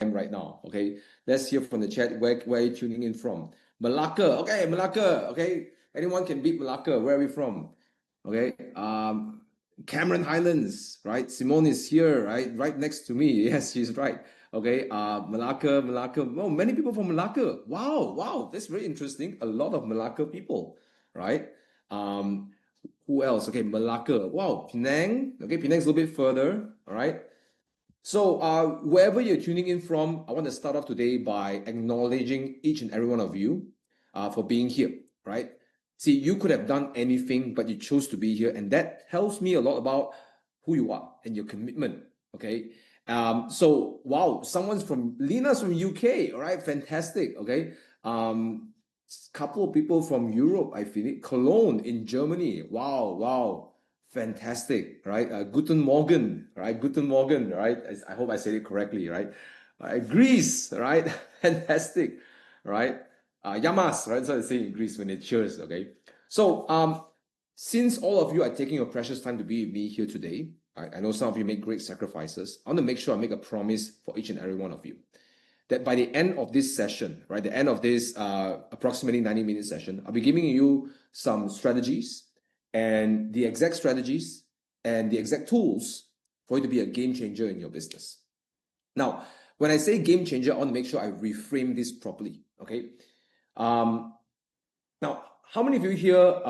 right now. Okay, let's hear from the chat where are you tuning in from. Malacca. Okay, Malacca. Okay, anyone can beat Malacca. Where are we from? Okay, Cameron Highlands, right? Simone is here, right next to me. Yes, she's right. Okay, Malacca. Oh, many people from Malacca. Wow, that's very interesting. A lot of Malacca people, right? Who else? Okay, Malacca. Wow, Penang. Okay, Penang's a little bit further. All right. So, wherever you're tuning in from, I want to start off today by acknowledging each and every one of you for being here, right? See, you could have done anything, but you chose to be here, and that tells me a lot about who you are and your commitment, okay? So, wow, Lena's from UK, all right, fantastic, okay? Couple of people from Europe, I feel it, Cologne in Germany, wow. Fantastic, right? Guten Morgen, right? Guten Morgen, right? I hope I said it correctly, right? Greece, right? Fantastic, right? Yamas, right? So they say in Greece when they cheers, okay? So, since all of you are taking your precious time to be with me here today, I know some of you make great sacrifices. I want to make sure I make a promise for each and every one of you that by the end of this session, right, the end of this approximately 90-minute session, I'll be giving you some strategies and the exact strategies and the exact tools for you to be a game changer in your business. Now, when I say game changer, I want to make sure I reframe this properly, okay? Now, how many of you here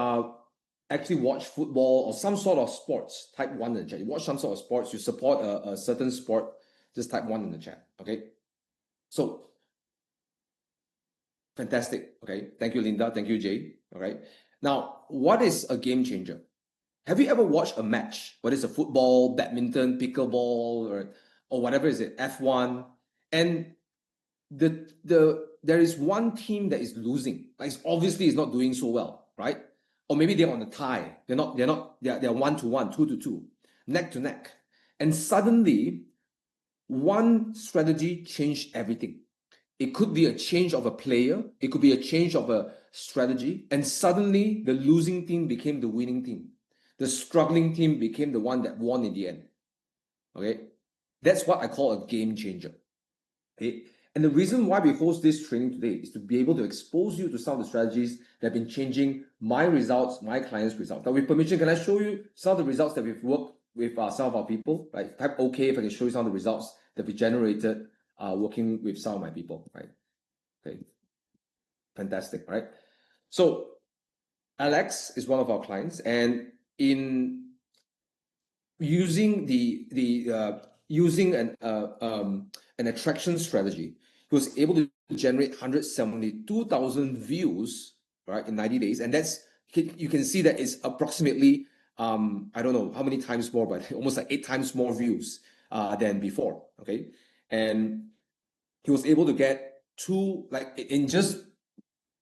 actually watch football or some sort of sports? Type 1 in the chat. You watch some sort of sports, you support a certain sport, just type 1 in the chat, okay? So, fantastic, okay? Thank you, Linda. Thank you, Jay, all right? Now, what is a game changer? Have you ever watched a match, whether it's a football, badminton, pickleball, or whatever is it, F1, and there is one team that is losing, like obviously it's not doing so well, right? Or maybe they're on a tie. They're 1-1, 2-2, neck to neck, and suddenly one strategy changed everything. It could be a change of a player. It could be a change of a strategy. And suddenly the losing team became the winning team. The struggling team became the one that won in the end. Okay. That's what I call a game changer. Okay. And the reason why we host this training today is to be able to expose you to some of the strategies that have been changing my results, my clients' results. Now, with permission, can I show you some of the results that we've worked with some of our people? Right? Type OK if I can show you some of the results that we generated working with some of my people, right? Okay, fantastic, right? So Alex is one of our clients, and in using using an attraction strategy, he was able to generate 172,000 views, right, in 90 days, and that's you can see that it's approximately I don't know how many times more, but almost like 8 times more views than before. Okay, and he was able to get in just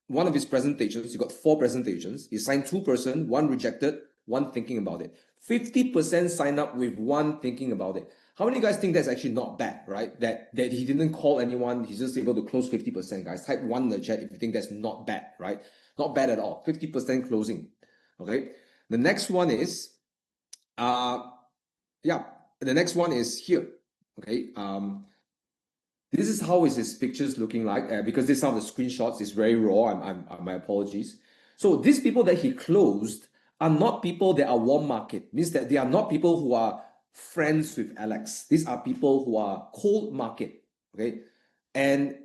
one of his presentations, he got 4 presentations. He signed 2 person, 1 rejected, 1 thinking about it. 50% sign up with 1 thinking about it. How many guys think that's actually not bad, right? That he didn't call anyone, he's just able to close 50%, guys. Type 1 in the chat if you think that's not bad, right? Not bad at all. 50% closing. Okay. The next one is the next one is here. Okay. This is how is his pictures looking like because this some of the screenshots is very raw. My apologies. So these people that he closed are not people that are warm market. Means that they are not people who are friends with Alex. These are people who are cold market. Okay, and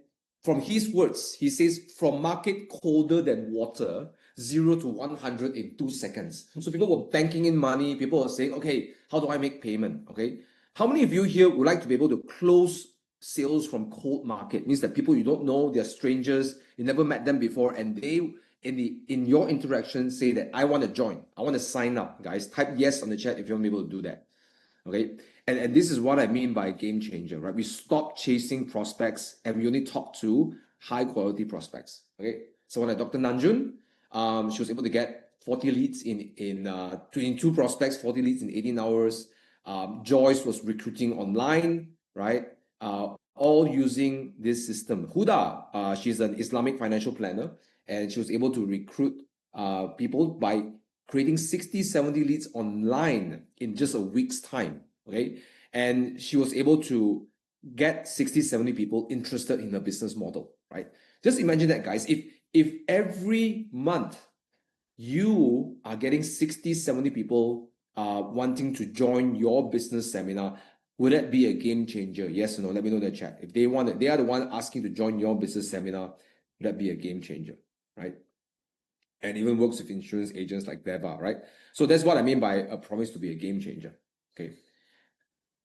from his words, he says from market colder than water, 0 to 100 in 2 seconds. So people were banking in money. People are saying, okay, how do I make payment? Okay, how many of you here would like to be able to close sales from cold market? Means that people you don't know, they're strangers, you never met them before, and they in your interaction say that I want to join, I want to sign up. Guys, type yes on the chat if you want to be able to do that. Okay, and this is what I mean by game changer, right? We stop chasing prospects and we only talk to high quality prospects. Okay, so when Dr. Nanjun, she was able to get 40 leads in 22 prospects, 40 leads in 18 hours. Joyce was recruiting online, right? All using this system. Huda, she's an Islamic financial planner, and she was able to recruit people by creating 60, 70 leads online in just a week's time. Okay, and she was able to get 60, 70 people interested in a business model, right? Just imagine that, guys. If every month you are getting 60, 70 people wanting to join your business seminar, would that be a game changer? Yes or no? Let me know in the chat. If they want it, they are the one asking to join your business seminar, would that be a game changer, right? And even works with insurance agents like Beva, right? So that's what I mean by a promise to be a game changer. Okay.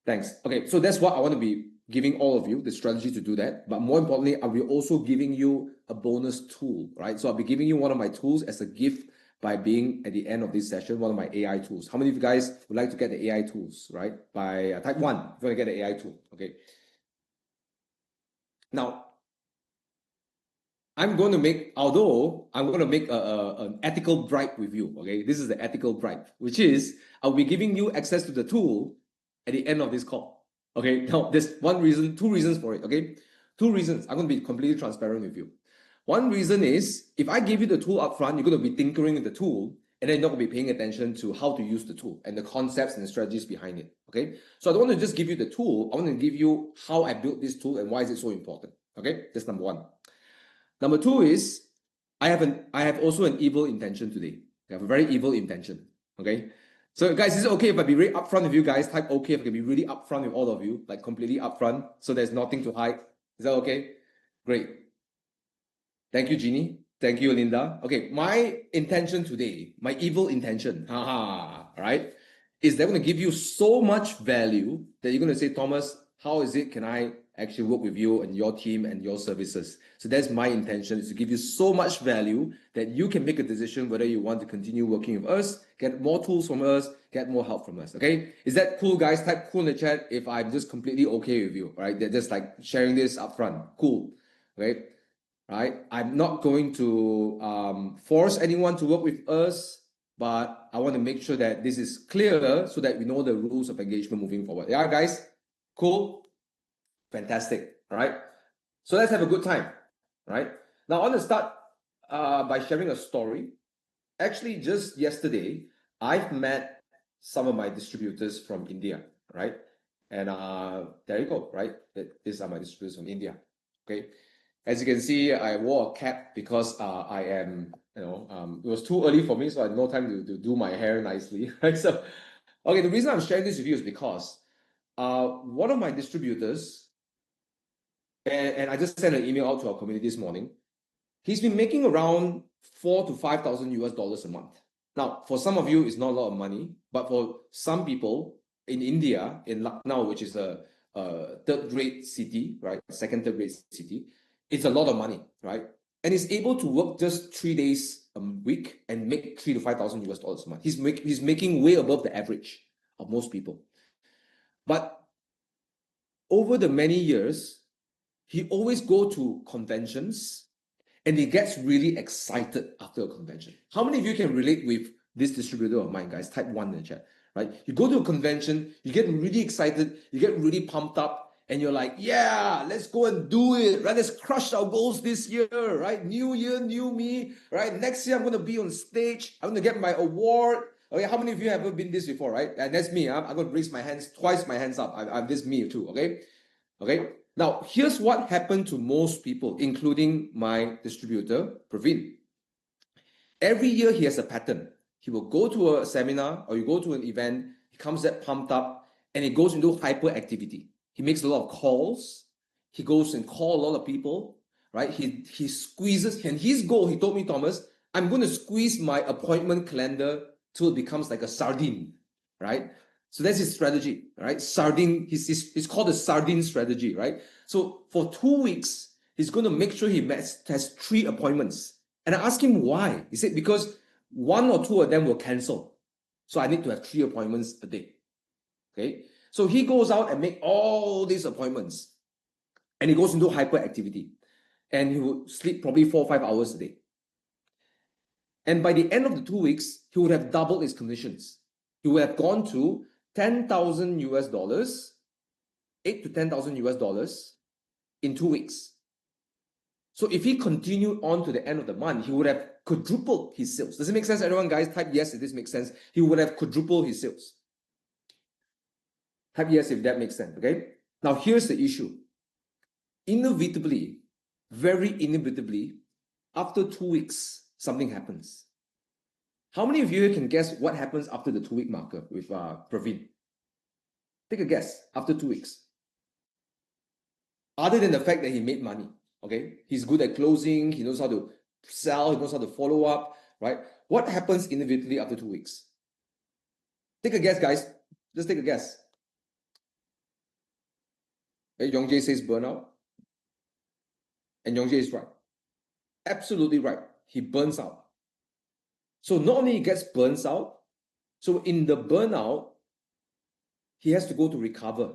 Thanks. Okay, so that's what I want to be giving all of you, the strategy to do that. But more importantly, I'll be also giving you a bonus tool, right? So I'll be giving you one of my tools as a gift by being at the end of this session, one of my AI tools. How many of you guys would like to get the AI tools, right? By type 1, if you want to get the AI tool, okay? Now, I'm going to make an ethical bribe with you, okay? This is the ethical bribe, which is I'll be giving you access to the tool at the end of this call, okay? Now, there's two reasons for it, okay? Two reasons. I'm going to be completely transparent with you. One reason is if I give you the tool up front, you're going to be tinkering with the tool, and then you're not going to be paying attention to how to use the tool and the concepts and the strategies behind it, okay? So I don't want to just give you the tool. I want to give you how I built this tool and why is it so important, okay? That's number one. Number two is I have also an evil intention today. I have a very evil intention. Okay. So guys, is it okay if I be really upfront with you guys? Type okay if I can be really upfront with all of you, like completely upfront, so there's nothing to hide. Is that okay? Great. Thank you, Jeannie. Thank you, Linda. Okay, my intention today, my evil intention, right, is they're going to give you so much value that you're going to say, Thomas, how is it can I actually work with you and your team and your services? So that's my intention, is to give you so much value that you can make a decision whether you want to continue working with us, get more tools from us, get more help from us, okay? Is that cool, guys? Type cool in the chat if I'm just completely okay with you, right? They're just like sharing this upfront. Cool, right? Right? I'm not going to force anyone to work with us, but I want to make sure that this is clear so that we know the rules of engagement moving forward. Yeah, guys? Cool? Fantastic. All right? So let's have a good time. Right? Now, I want to start by sharing a story. Actually, just yesterday, I've met some of my distributors from India, right? And there you go, right? These are my distributors from India. Okay. As you can see, I wore a cap because I am, it was too early for me, so I had no time to do my hair nicely, right? So, okay, the reason I'm sharing this with you is because one of my distributors, and I just sent an email out to our community this morning, he's been making around $4,000 to $5,000 a month. Now, for some of you, it's not a lot of money, but for some people in India, in Lucknow, which is a third-rate city, right? Third-rate city, it's a lot of money, right? And he's able to work just 3 days a week and make $3,000 to $5,000 a month. He's making way above the average of most people. But over the many years, he always go to conventions and he gets really excited after a convention. How many of you can relate with this distributor of mine, guys? Type 1 in the chat, right? You go to a convention, you get really excited, you get really pumped up, and you're like, yeah, let's go and do it, right? Let's crush our goals this year, right? New year, new me, right? Next year, I'm going to be on stage. I'm going to get my award. Okay, how many of you have ever been this before, right? And that's me. I'm going to raise my hands, twice my hands up. I'm this me too, okay? Okay. Now, here's what happened to most people, including my distributor, Praveen. Every year, he has a pattern. He will go to a seminar or you go to an event, he comes that pumped up, and he goes into hyperactivity. He makes a lot of calls. He goes and calls a lot of people, right? He squeezes, and his goal, he told me, Thomas, I'm going to squeeze my appointment calendar till it becomes like a sardine, right? So that's his strategy, right? Sardine, it's called the sardine strategy, right? So for 2 weeks, he's going to make sure he has 3 appointments. And I asked him why. He said, because 1 or 2 of them will cancel. So I need to have 3 appointments a day. Okay. So he goes out and make all these appointments. And he goes into hyperactivity. And he will sleep probably 4 or 5 hours a day. And by the end of the 2 weeks, he would have doubled his commissions. He would have gone to $10,000, $8,000 to $10,000 in 2 weeks. So if he continued on to the end of the month, he would have quadrupled his sales. Does it make sense, everyone? Guys, type yes if this makes sense. He would have quadrupled his sales. Type yes if that makes sense, okay? Now, here's the issue. Inevitably, very inevitably, after 2 weeks, something happens. How many of you can guess what happens after the 2-week marker with Praveen? Take a guess after 2 weeks. Other than the fact that he made money, okay? He's good at closing, he knows how to sell, he knows how to follow up, right? What happens inevitably after 2 weeks? Take a guess, guys. Just take a guess. Okay, Yong Jae says burnout. And Yong Jae is right. Absolutely right. He burns out. So not only he gets burns out, so in the burnout, he has to go to recover,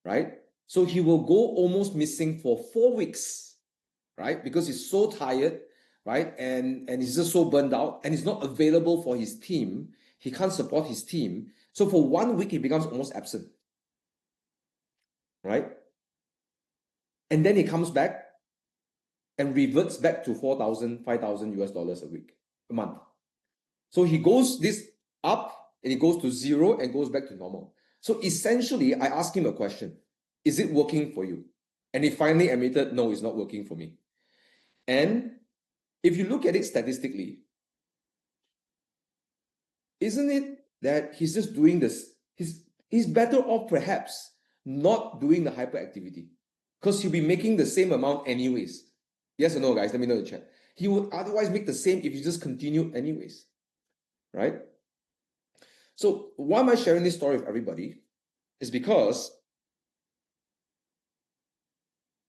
right? So he will go almost missing for 4 weeks, right? Because he's so tired, right? And he's just so burned out and he's not available for his team. He can't support his team. So for 1 week, he becomes almost absent, right? And then he comes back and reverts back to 4,000, 5,000 US dollars a month. So he goes this up and he goes to zero and goes back to normal. So essentially, I asked him a question. Is it working for you? And he finally admitted, no, it's not working for me. And if you look at it statistically, isn't it that he's just doing this? He's better off perhaps not doing the hyperactivity because he'll be making the same amount anyways. Yes or no, guys? Let me know in the chat. He would otherwise make the same if you just continue anyways, right? So why am I sharing this story with everybody? Is because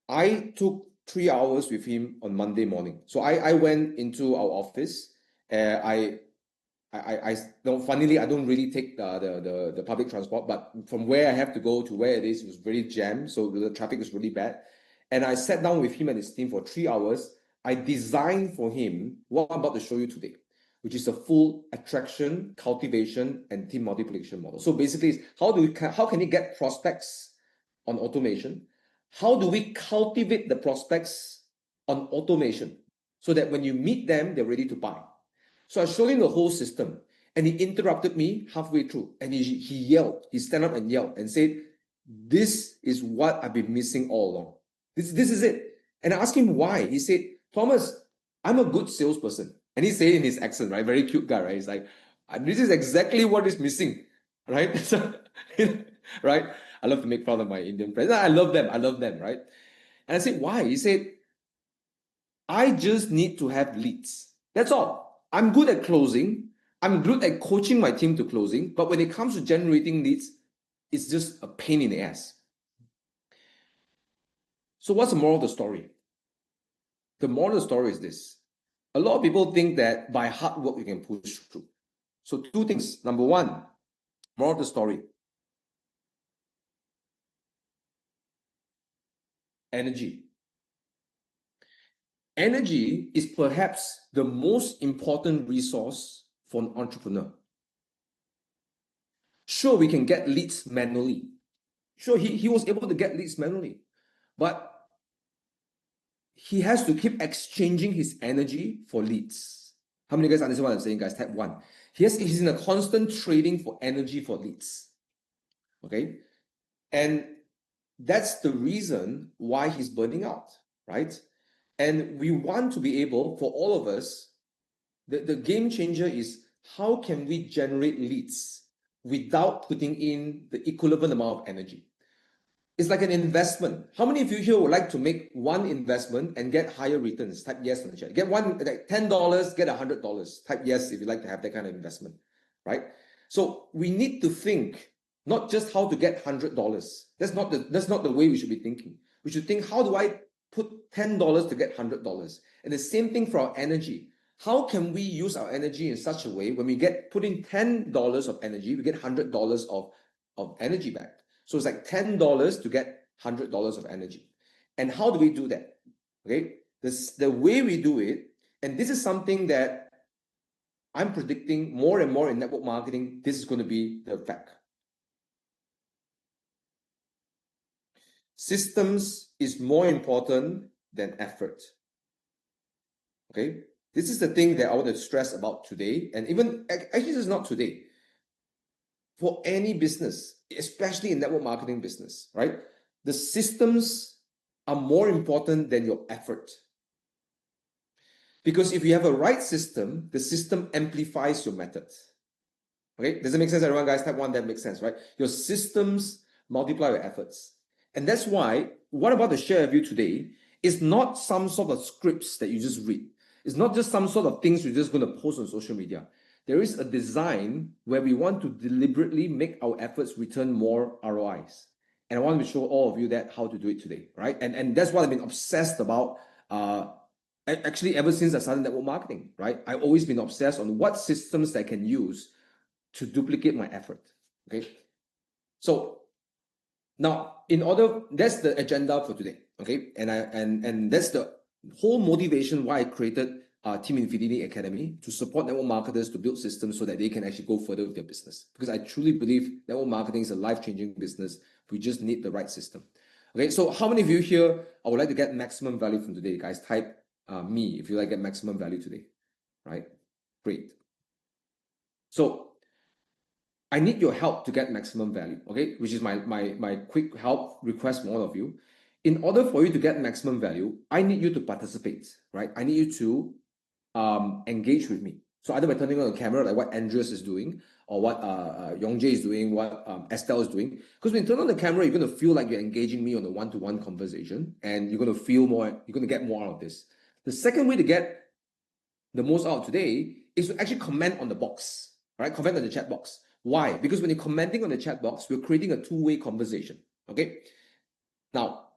I took 3 hours with him on Monday morning. So I went into our office. No, funnily, I don't really take the public transport, but from where I have to go to where it was very jammed. So the traffic is really bad. And I sat down with him and his team for 3 hours. I designed for him what I'm about to show you today, which is a full attraction, cultivation, and team multiplication model. So basically, how can you get prospects on automation? How do we cultivate the prospects on automation so that when you meet them, they're ready to buy? So I showed him the whole system and he interrupted me halfway through and he yelled, he stand up and yelled and said, this is what I've been missing all along. This is it. And I asked him why. He said, Thomas, I'm a good salesperson. And he said in his accent, right? Very cute guy, right? He's like, this is exactly what is missing, right? So, right? I love to make fun of my Indian friends. I love them, right? And I said, why? He said, I just need to have leads. That's all. I'm good at closing. I'm good at coaching my team to closing. But when it comes to generating leads, it's just a pain in the ass. So what's the moral of the story? The moral of the story is this. A lot of people think that by hard work, you can push through. So 2 things. Number 1, moral of the story. Energy. Energy is perhaps the most important resource for an entrepreneur. Sure, we can get leads manually. Sure, he was able to get leads manually. But he has to keep exchanging his energy for leads. How many of you guys understand what I'm saying, guys? Type 1. He's in a constant trading for energy for leads. Okay? And that's the reason why he's burning out, right? And we want to be able, for all of us, the game changer is how can we generate leads without putting in the equivalent amount of energy? It's like an investment. How many of you here would like to make one investment and get higher returns? Type yes in the chat. Get one, like $10, get $100. Type yes if you like to have that kind of investment, right? So we need to think not just how to get $100. That's not the way we should be thinking. We should think, how do I put $10 to get $100? And the same thing for our energy. How can we use our energy in such a way when we put in $10 of energy, we get $100 of energy back? So it's like $10 to get $100 of energy. And how do we do that? Okay, the way we do it, and this is something that I'm predicting more and more in network marketing, this is going to be the fact. Systems is more important than effort. Okay, this is the thing that I want to stress about today. And even, actually, this is not today. For any business, especially in network marketing business, right? the systems are more important than your effort. Because if you have a right system, the system amplifies your methods. Okay, does it make sense, everyone, guys? Type 1, that makes sense, right? Your systems multiply your efforts. And that's why what I'm about to share with you today is not some sort of scripts that you just read. It's not just some sort of things you're just going to post on social media. There is a design where we want to deliberately make our efforts return more ROIs. And I want to show all of you that how to do it today, right? And that's what I've been obsessed about actually ever since I started network marketing, right? I've always been obsessed on what systems that I can use to duplicate my effort. Okay. So now, that's the agenda for today. Okay. And that's the whole motivation why I created Team Infinity Academy, to support network marketers to build systems so that they can actually go further with their business. Because I truly believe network marketing is a life-changing business. We just need the right system. Okay. So how many of you here I would like to get maximum value from today? Guys, type me if you like to get maximum value today. Right. Great. So I need your help to get maximum value, okay? Which is my quick help request from all of you. In order for you to get maximum value, I need you to participate, right? I need you to engage with me. So either by turning on the camera, like what Andreas is doing, or what Yongjae is doing, what Estelle is doing. Because when you turn on the camera, you're going to feel like you're engaging me on a one-to-one conversation, and you're going to feel more, you're going to get more out of this. The second way to get the most out today is to actually comment on the box, right? Comment on the chat box. Why? Because when you're commenting on the chat box, we're creating a two-way conversation, okay? Now,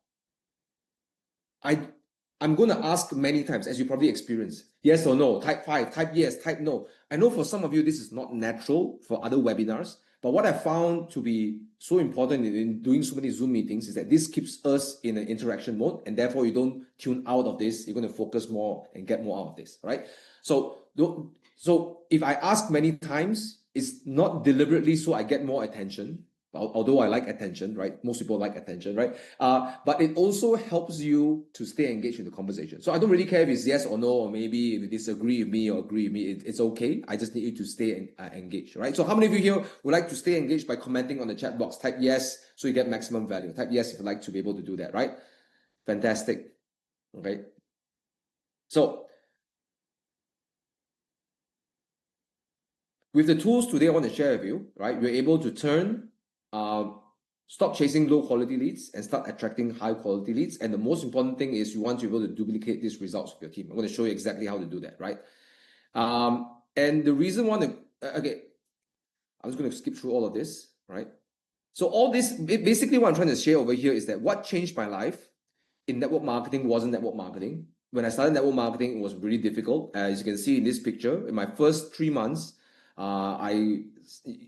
I'm going to ask many times, as you probably experienced, yes or no, type 5, type yes, type no. I know for some of you, this is not natural for other webinars, but what I found to be so important in doing so many Zoom meetings is that this keeps us in an interaction mode, and therefore you don't tune out of this. You're going to focus more and get more out of this, right? So if I ask many times, it's not deliberately so I get more attention, although I like attention, right? Most people like attention, right? But it also helps you to stay engaged in the conversation. So I don't really care if it's yes or no, or maybe if you disagree with me or agree with me, it's okay. I just need you to stay engaged, right? So how many of you here would like to stay engaged by commenting on the chat box? Type yes so you get maximum value. Type yes if you'd like to be able to do that, right? Fantastic, okay? So with the tools today I want to share with you, right? You're able to stop chasing low quality leads and start attracting high quality leads. And the most important thing is you want to be able to duplicate these results with your team. I'm going to show you exactly how to do that, right? And the reason okay, I'm just going to skip through all of this, right? So all this, basically what I'm trying to share over here is that what changed my life in network marketing wasn't network marketing. When I started network marketing, it was really difficult. As you can see in this picture, in my first 3 months,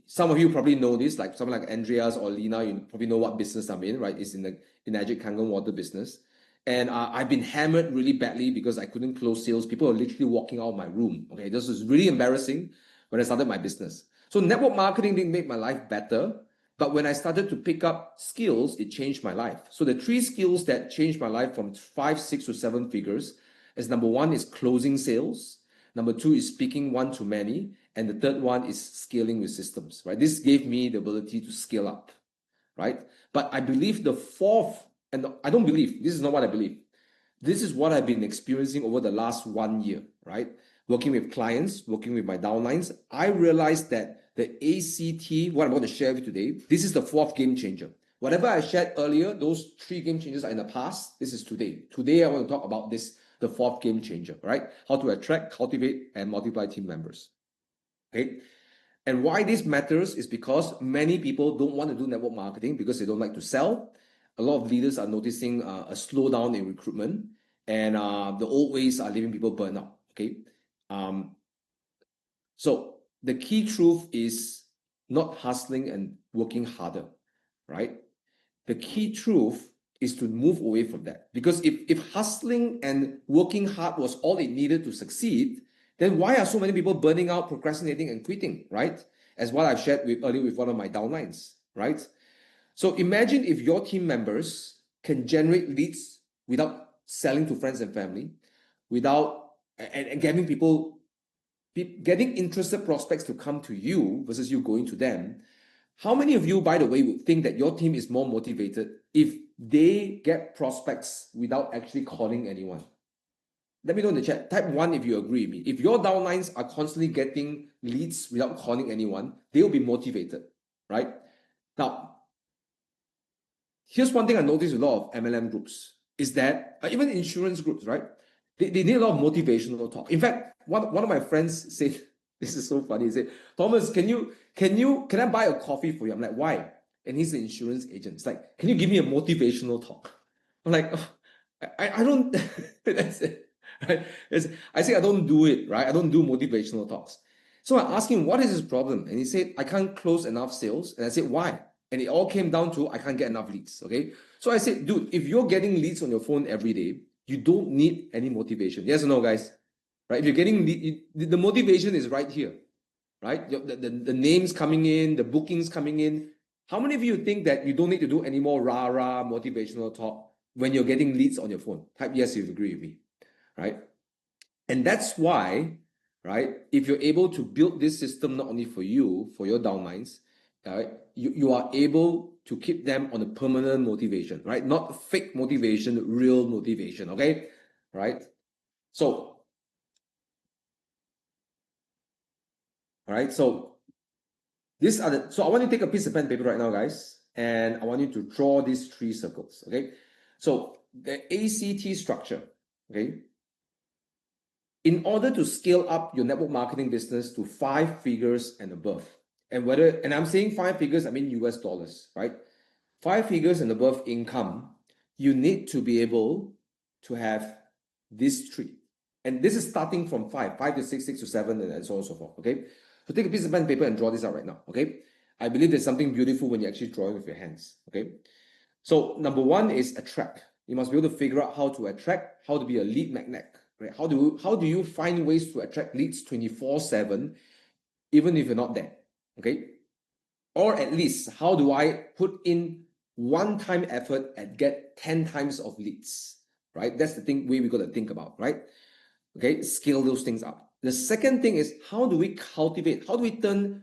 some of you probably know this, like someone like Andreas or Lena, you probably know what business I'm in, right? It's in the Enagic Kangen water business. And I've been hammered really badly because I couldn't close sales. People are literally walking out of my room. Okay, this was really embarrassing when I started my business. So network marketing didn't make my life better, but when I started to pick up skills, it changed my life. So the 3 skills that changed my life from 5, 6 to 7 figures is number 1 is closing sales. Number 2 is speaking one to many. And the third one is scaling with systems, right? This gave me the ability to scale up, right? But I believe the fourth, and I don't believe, this is not what I believe. This is what I've been experiencing over the last 1 year, right? Working with clients, working with my downlines, I realized that the ACT, what I'm going to share with you today, this is the 4th game changer. Whatever I shared earlier, those 3 game changers are in the past. This is today. Today, I want to talk about this, the 4th game changer, right? How to attract, cultivate, and multiply team members. Okay. And why this matters is because many people don't want to do network marketing because they don't like to sell. A lot of leaders are noticing a slowdown in recruitment, and the old ways are leaving people burn out. Okay. So the key truth is not hustling and working harder, right? The key truth is to move away from that. Because if hustling and working hard was all it needed to succeed, then why are so many people burning out, procrastinating, and quitting, right? As what I've shared earlier with one of my downlines, right? So imagine if your team members can generate leads without selling to friends and family, without and getting getting interested prospects to come to you versus you going to them. How many of you, by the way, would think that your team is more motivated if they get prospects without actually calling anyone. Let me know in the chat. Type 1 if you agree with me. If your downlines are constantly getting leads without calling anyone, they'll be motivated, right? Now, here's one thing I noticed a lot of MLM groups is that even insurance groups, right? They need a lot of motivational talk. In fact, one of my friends said, this is so funny. He said, Thomas, can I buy a coffee for you? I'm like, why? And he's an insurance agent. It's like, can you give me a motivational talk? I'm like, oh, I don't, that's it. Right? I say I don't do it, right? I don't do motivational talks. So I asked him, what is his problem? And he said, I can't close enough sales. And I said, why? And it all came down to I can't get enough leads. Okay. So I said, dude, if you're getting leads on your phone every day, you don't need any motivation. Yes or no, guys? Right? If you're getting the motivation is right here, right? The names coming in, the bookings coming in. How many of you think that you don't need to do any more rah-rah motivational talk when you're getting leads on your phone? Type yes if you agree with me, right? And that's why, right, if you're able to build this system not only for you, for your downlines, you are able to keep them on a permanent motivation, right? Not fake motivation, real motivation, okay? Right? So, all right, so so I want you to take a piece of pen and paper right now, guys, and I want you to draw these 3 circles, okay? So the ACT structure, okay? In order to scale up your network marketing business to 5 figures and above, and I'm saying 5 figures, I mean US dollars, right? 5 figures and above income, you need to be able to have this 3. And this is starting from 5 to 6, 6 to 7, and so on and so forth, okay? So take a piece of pen and paper and draw this out right now, okay? I believe there's something beautiful when you actually draw it with your hands, okay? So number 1 is attract. You must be able to figure out how to attract, how to be a lead magnet, right? How do you find ways to attract leads 24/7, even if you're not there, okay? Or at least, how do I put in one-time effort and get 10 times of leads, right? That's the way we got to think about, right? Okay, scale those things up. The second thing is, how do we turn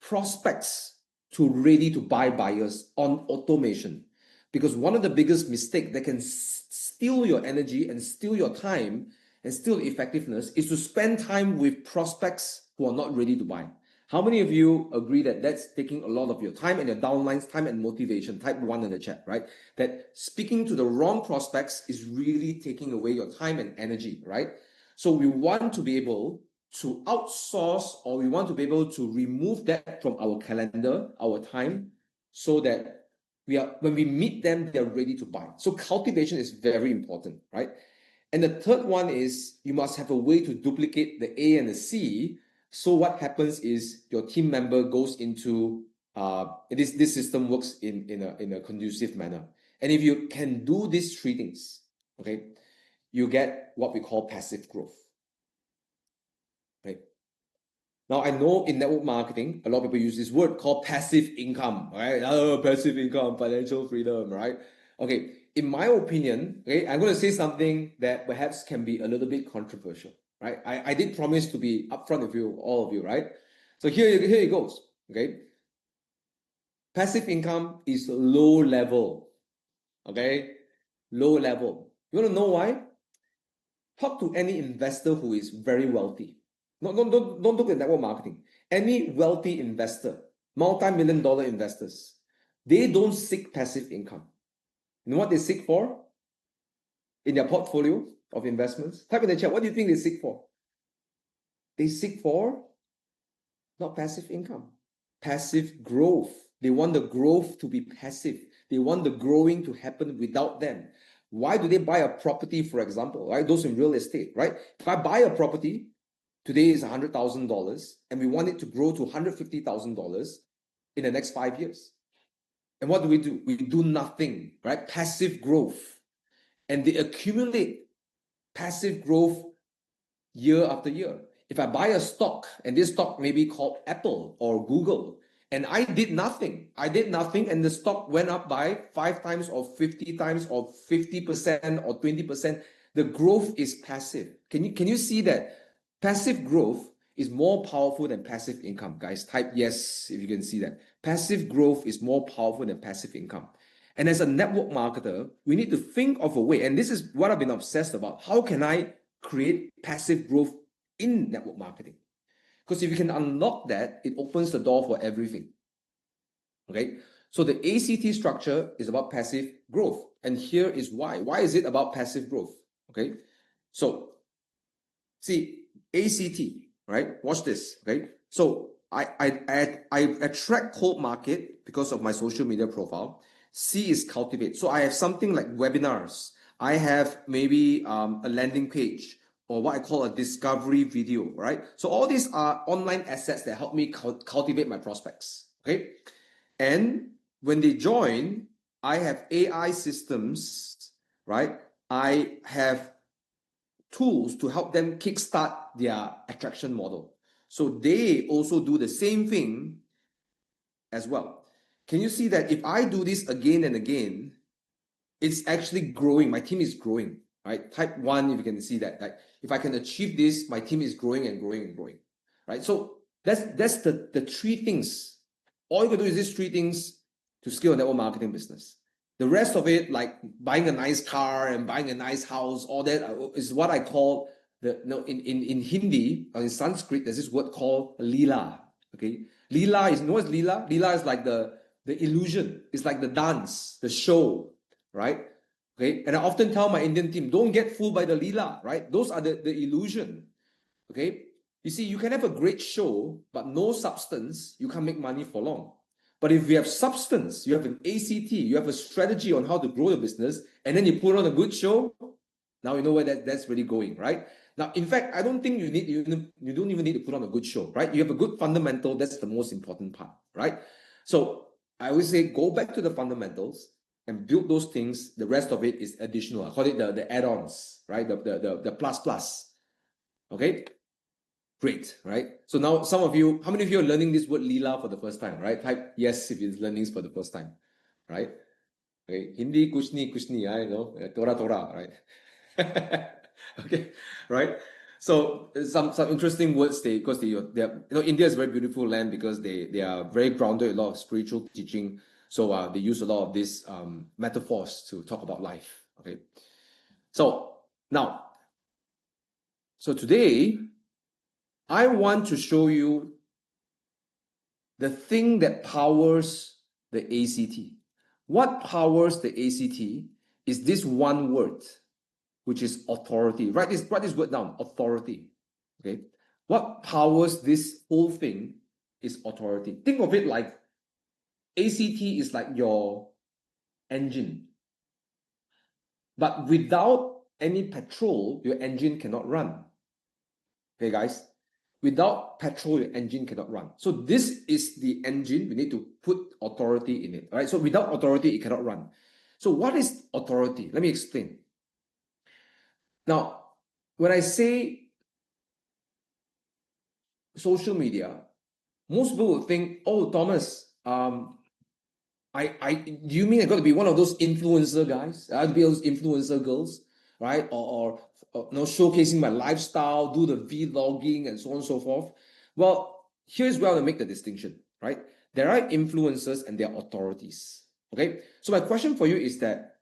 prospects to ready to buy buyers on automation? Because one of the biggest mistakes that can steal your energy and steal your time and steal effectiveness is to spend time with prospects who are not ready to buy. How many of you agree that that's taking a lot of your time and your downlines, time and motivation? Type 1 in the chat, right? That speaking to the wrong prospects is really taking away your time and energy, right? So we want to be able to outsource, or we want to be able to remove that from our calendar, our time, so that when we meet them, they're ready to buy. So cultivation is very important, right? And the third one is you must have a way to duplicate the A and the C. So what happens is your team member goes into this system works in a conducive manner. And if you can do these 3 things, okay, you get what we call passive growth. Right? Now, I know in network marketing, a lot of people use this word called passive income, right? Oh, passive income, financial freedom, right? Okay, in my opinion, okay, I'm going to say something that perhaps can be a little bit controversial, right? I did promise to be upfront with you, all of you, right? So here it goes, okay? Passive income is low level, okay? Low level. You want to know why? Talk to any investor who is very wealthy. No, don't look at network marketing. Any wealthy investor, multi-million-dollar investors, they don't seek passive income. You know what they seek for in their portfolio of investments? Type in the chat, what do you think they seek for? They seek for not passive income, passive growth. They want the growth to be passive. They want the growing to happen without them. Why do they buy a property, for example, right? Those in real estate, right? If I buy a property, today is $100,000, and we want it to grow to $150,000 in the next 5 years. And what do? We do nothing, right? Passive growth. And they accumulate passive growth year after year. If I buy a stock, and this stock may be called Apple or Google, and I did nothing, and the stock went up by 5 times or 50 times or 50% or 20%, the growth is passive. Can you see that? Passive growth is more powerful than passive income. Guys, type yes if you can see that. Passive growth is more powerful than passive income. And as a network marketer, we need to think of a way, and this is what I've been obsessed about. How can I create passive growth in network marketing? Because if you can unlock that, it opens the door for everything. Okay, so the ACT structure is about passive growth. And here is why. Why is it about passive growth? Okay, so see, ACT, right? Watch this, okay? So I attract cold market because of my social media profile. C is cultivate. So I have something like webinars. I have maybe a landing page or what I call a discovery video, right? So all these are online assets that help me cultivate my prospects, okay? And when they join, I have AI systems, right? I have tools to help them kickstart their attraction model. So they also do the same thing as well. Can you see that if I do this again and again, it's actually growing. My team is growing, right? Type 1, if you can see that. Like if I can achieve this, my team is growing and growing and growing, right? So that's the three things. All you can do is these three things to scale a network marketing business. The rest of it, like buying a nice car and buying a nice house, all that is what I call in Hindi or in Sanskrit, there's this word called lila. Okay, lila is, you know what's lila? Lila is like the illusion. It's like the dance, the show, right? Okay, and I often tell my Indian team, don't get fooled by the lila, right? Those are the illusion. Okay, you see, you can have a great show, but no substance, you can't make money for long. But if you have substance, you have an ACT, you have a strategy on how to grow your business, and then you put on a good show, now you know where that's really going, right? Now, in fact, I don't think you don't even need to put on a good show, right? You have a good fundamental, that's the most important part, right? So I always say, go back to the fundamentals and build those things. The rest of it is additional. I call it the add-ons, right? The plus. Okay? Great, right? So now some of you, how many of you are learning this word lila for the first time, right? Type yes if you're learning this for the first time, right? Okay, Hindi kushni, I know, Torah, right? Okay, right? So some interesting words because India is a very beautiful land because they are very grounded in a lot of spiritual teaching. So they use a lot of these metaphors to talk about life. Okay, so now, so today I want to show you the thing that powers the ACT. What powers the ACT is this one word, which is authority. Write this word down, authority. Okay. What powers this whole thing is authority. Think of it like ACT is like your engine. But without any petrol, your engine cannot run. Okay, guys? Without petrol, your engine cannot run. So this is the engine. We need to put authority in it. Right? So without authority, it cannot run. So what is authority? Let me explain. Now, when I say social media, most people would think, oh, Thomas, do you mean I got to be one of those influencer guys? I have to be those influencer girls, right? Or showcasing my lifestyle, do the vlogging and so on and so forth. Well, here's where I want to make the distinction, right? There are influencers and there are authorities. Okay. So my question for you is that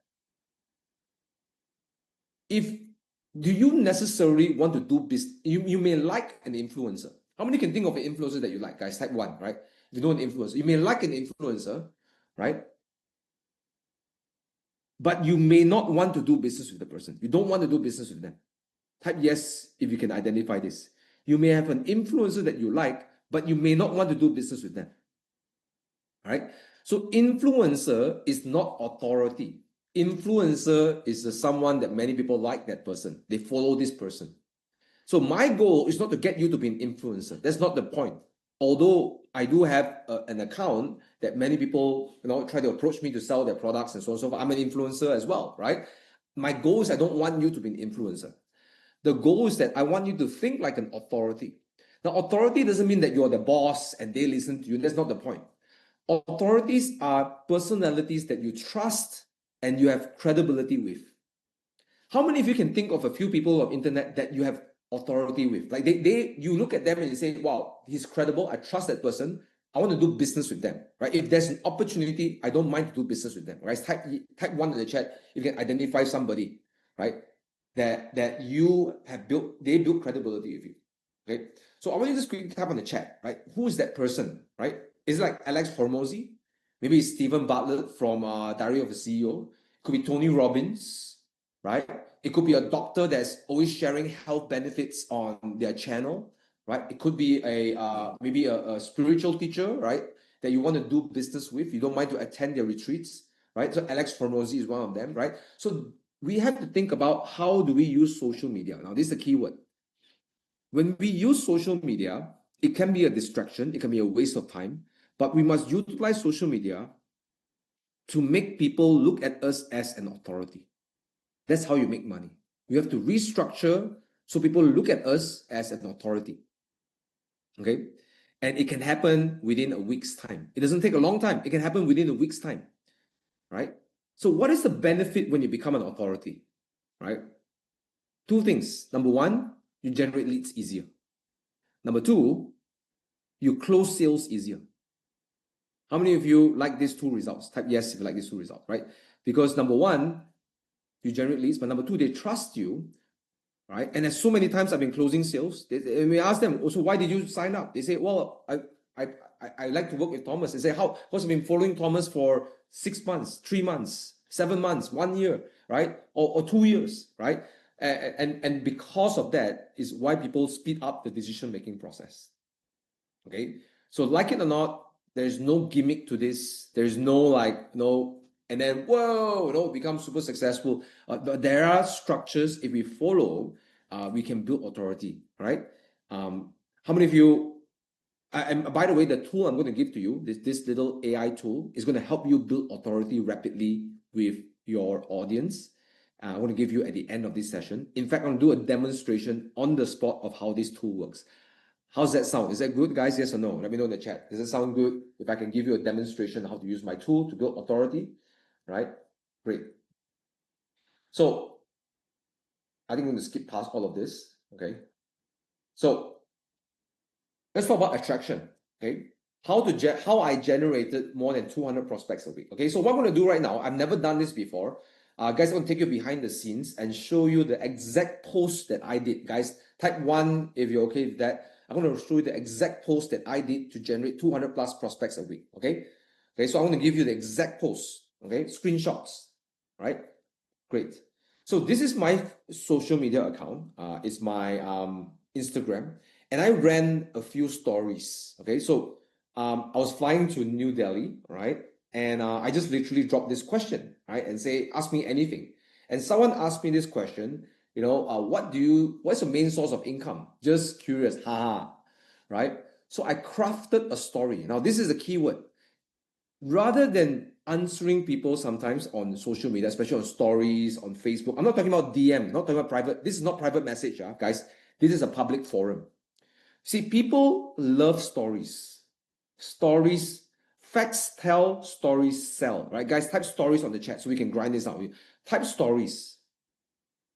do you necessarily want to do business? You may like an influencer. How many can think of an influencer that you like, guys? Type 1, right? If you know an influencer, you may like an influencer, right? But you may not want to do business with the person. You don't want to do business with them. Type yes if you can identify this. You may have an influencer that you like, but you may not want to do business with them. All right? So influencer is not authority. Influencer is someone that many people like that person. They follow this person. So my goal is not to get you to be an influencer. That's not the point. Although I do have an account that many people try to approach me to sell their products and so on and so forth. I'm an influencer as well, right? My goal is I don't want you to be an influencer. The goal is that I want you to think like an authority. Now, authority doesn't mean that you're the boss and they listen to you. That's not the point. Authorities are personalities that you trust and you have credibility with. How many of you can think of a few people on internet that you have authority with? Like you look at them and you say, wow, he's credible. I trust that person. I want to do business with them, right? If there's an opportunity, I don't mind to do business with them, right? Type one in the chat if you can identify somebody, right? That you have built, they build credibility with you, okay? So I want you to just quickly type on the chat, right? Who is that person, right? Is it like Alex Hormozy? Maybe it's Stephen Bartlett from Diary of a CEO. It could be Tony Robbins, right? It could be a doctor that's always sharing health benefits on their channel, right? It could be maybe a spiritual teacher, right? That you want to do business with. You don't mind to attend their retreats, right? So Alex Hormozy is one of them, right? So we have to think about how do we use social media. Now, this is the key word. When we use social media, it can be a distraction, it can be a waste of time, but we must utilize social media to make people look at us as an authority. That's how you make money. You have to restructure so people look at us as an authority. Okay? And it can happen within a week's time. It doesn't take a long time. It can happen within a week's time. Right? So what is the benefit when you become an authority? Right? Two things. Number one, you generate leads easier. Number two, you close sales easier. How many of you like these two results? Type yes if you like these two results, right? Because number one, you generate leads, but number two, they trust you, right? And there's so many times I've been closing sales. And we ask them, also, why did you sign up? They say, well, I like to work with Thomas. They say, how? Because I've been following Thomas for 6 months, 3 months, 7 months, 1 year, right? Or 2 years, right? And because of that is why people speed up the decision-making process. Okay? So like it or not, there's no gimmick to this. There's no like, no, and then, whoa, no, become super successful. But there are structures, if we follow, we can build authority, right? How many of you, and by the way, the tool I'm going to give to you, this little AI tool, is going to help you build authority rapidly with your audience. I want to give you at the end of this session. In fact, I'm going to do a demonstration on the spot of how this tool works. How's that sound? Is that good, guys? Yes or no? Let me know in the chat. Does it sound good if I can give you a demonstration on how to use my tool to build authority? Right? Great. So I think I'm going to skip past all of this. Okay. So let's talk about attraction. Okay. How I generated more than 200 prospects a week. Okay. So what I'm going to do right now, I've never done this before. Guys, I'm going to take you behind the scenes and show you the exact post that I did. Guys, type 1 if you're okay with that. I'm going to show you the exact post that I did to generate 200 plus prospects a week. Okay. Okay. So I'm going to give you the exact post. Okay. Screenshots. Right. Great. So this is my social media account. It's my Instagram. And I ran a few stories. Okay. So I was flying to New Delhi. Right. And I just literally dropped this question, right? And say, ask me anything. And someone asked me this question, you know, what's your main source of income? Just curious, haha, right? So I crafted a story. Now, this is the key word. Rather than answering people sometimes on social media, especially on stories, on Facebook, I'm not talking about DM, not talking about private. This is not private message, guys. This is a public forum. See, people love stories. Stories. Facts tell, stories sell, right? Guys, type stories on the chat so we can grind this out. Type stories,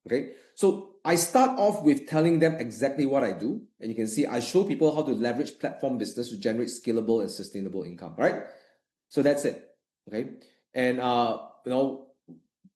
okay? So I start off with telling them exactly what I do. And you can see I show people how to leverage platform business to generate scalable and sustainable income, right? So that's it, okay? And, you know,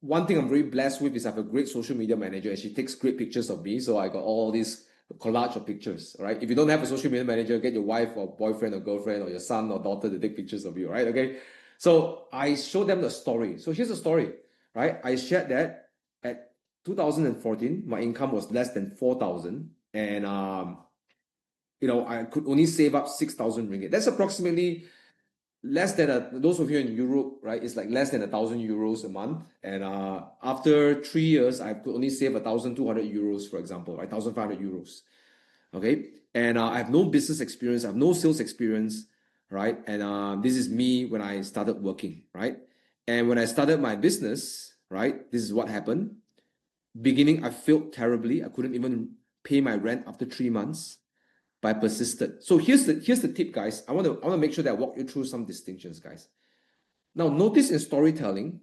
one thing I'm very blessed with is I have a great social media manager and she takes great pictures of me. So I got all these collage of pictures, right? If you don't have a social media manager, get your wife or boyfriend or girlfriend or your son or daughter to take pictures of you, right? Okay. So I show them the story. So here's the story, right? I shared that at 2014, my income was less than 4,000. And, you know, I could only save up 6,000 ringgit. That's approximately less than those of you in Europe, right? It's like less than 1,000 euros a month. And after 3 years, I could only save 1,200 euros, for example, right? 1,500 euros. Okay. And I have no business experience. I have no sales experience, right? And this is me when I started working, right? And when I started my business, right? This is what happened. Beginning, I failed terribly. I couldn't even pay my rent after 3 months. But I persisted. So here's the tip, guys. I want to make sure that I walk you through some distinctions, guys. Now, notice in storytelling,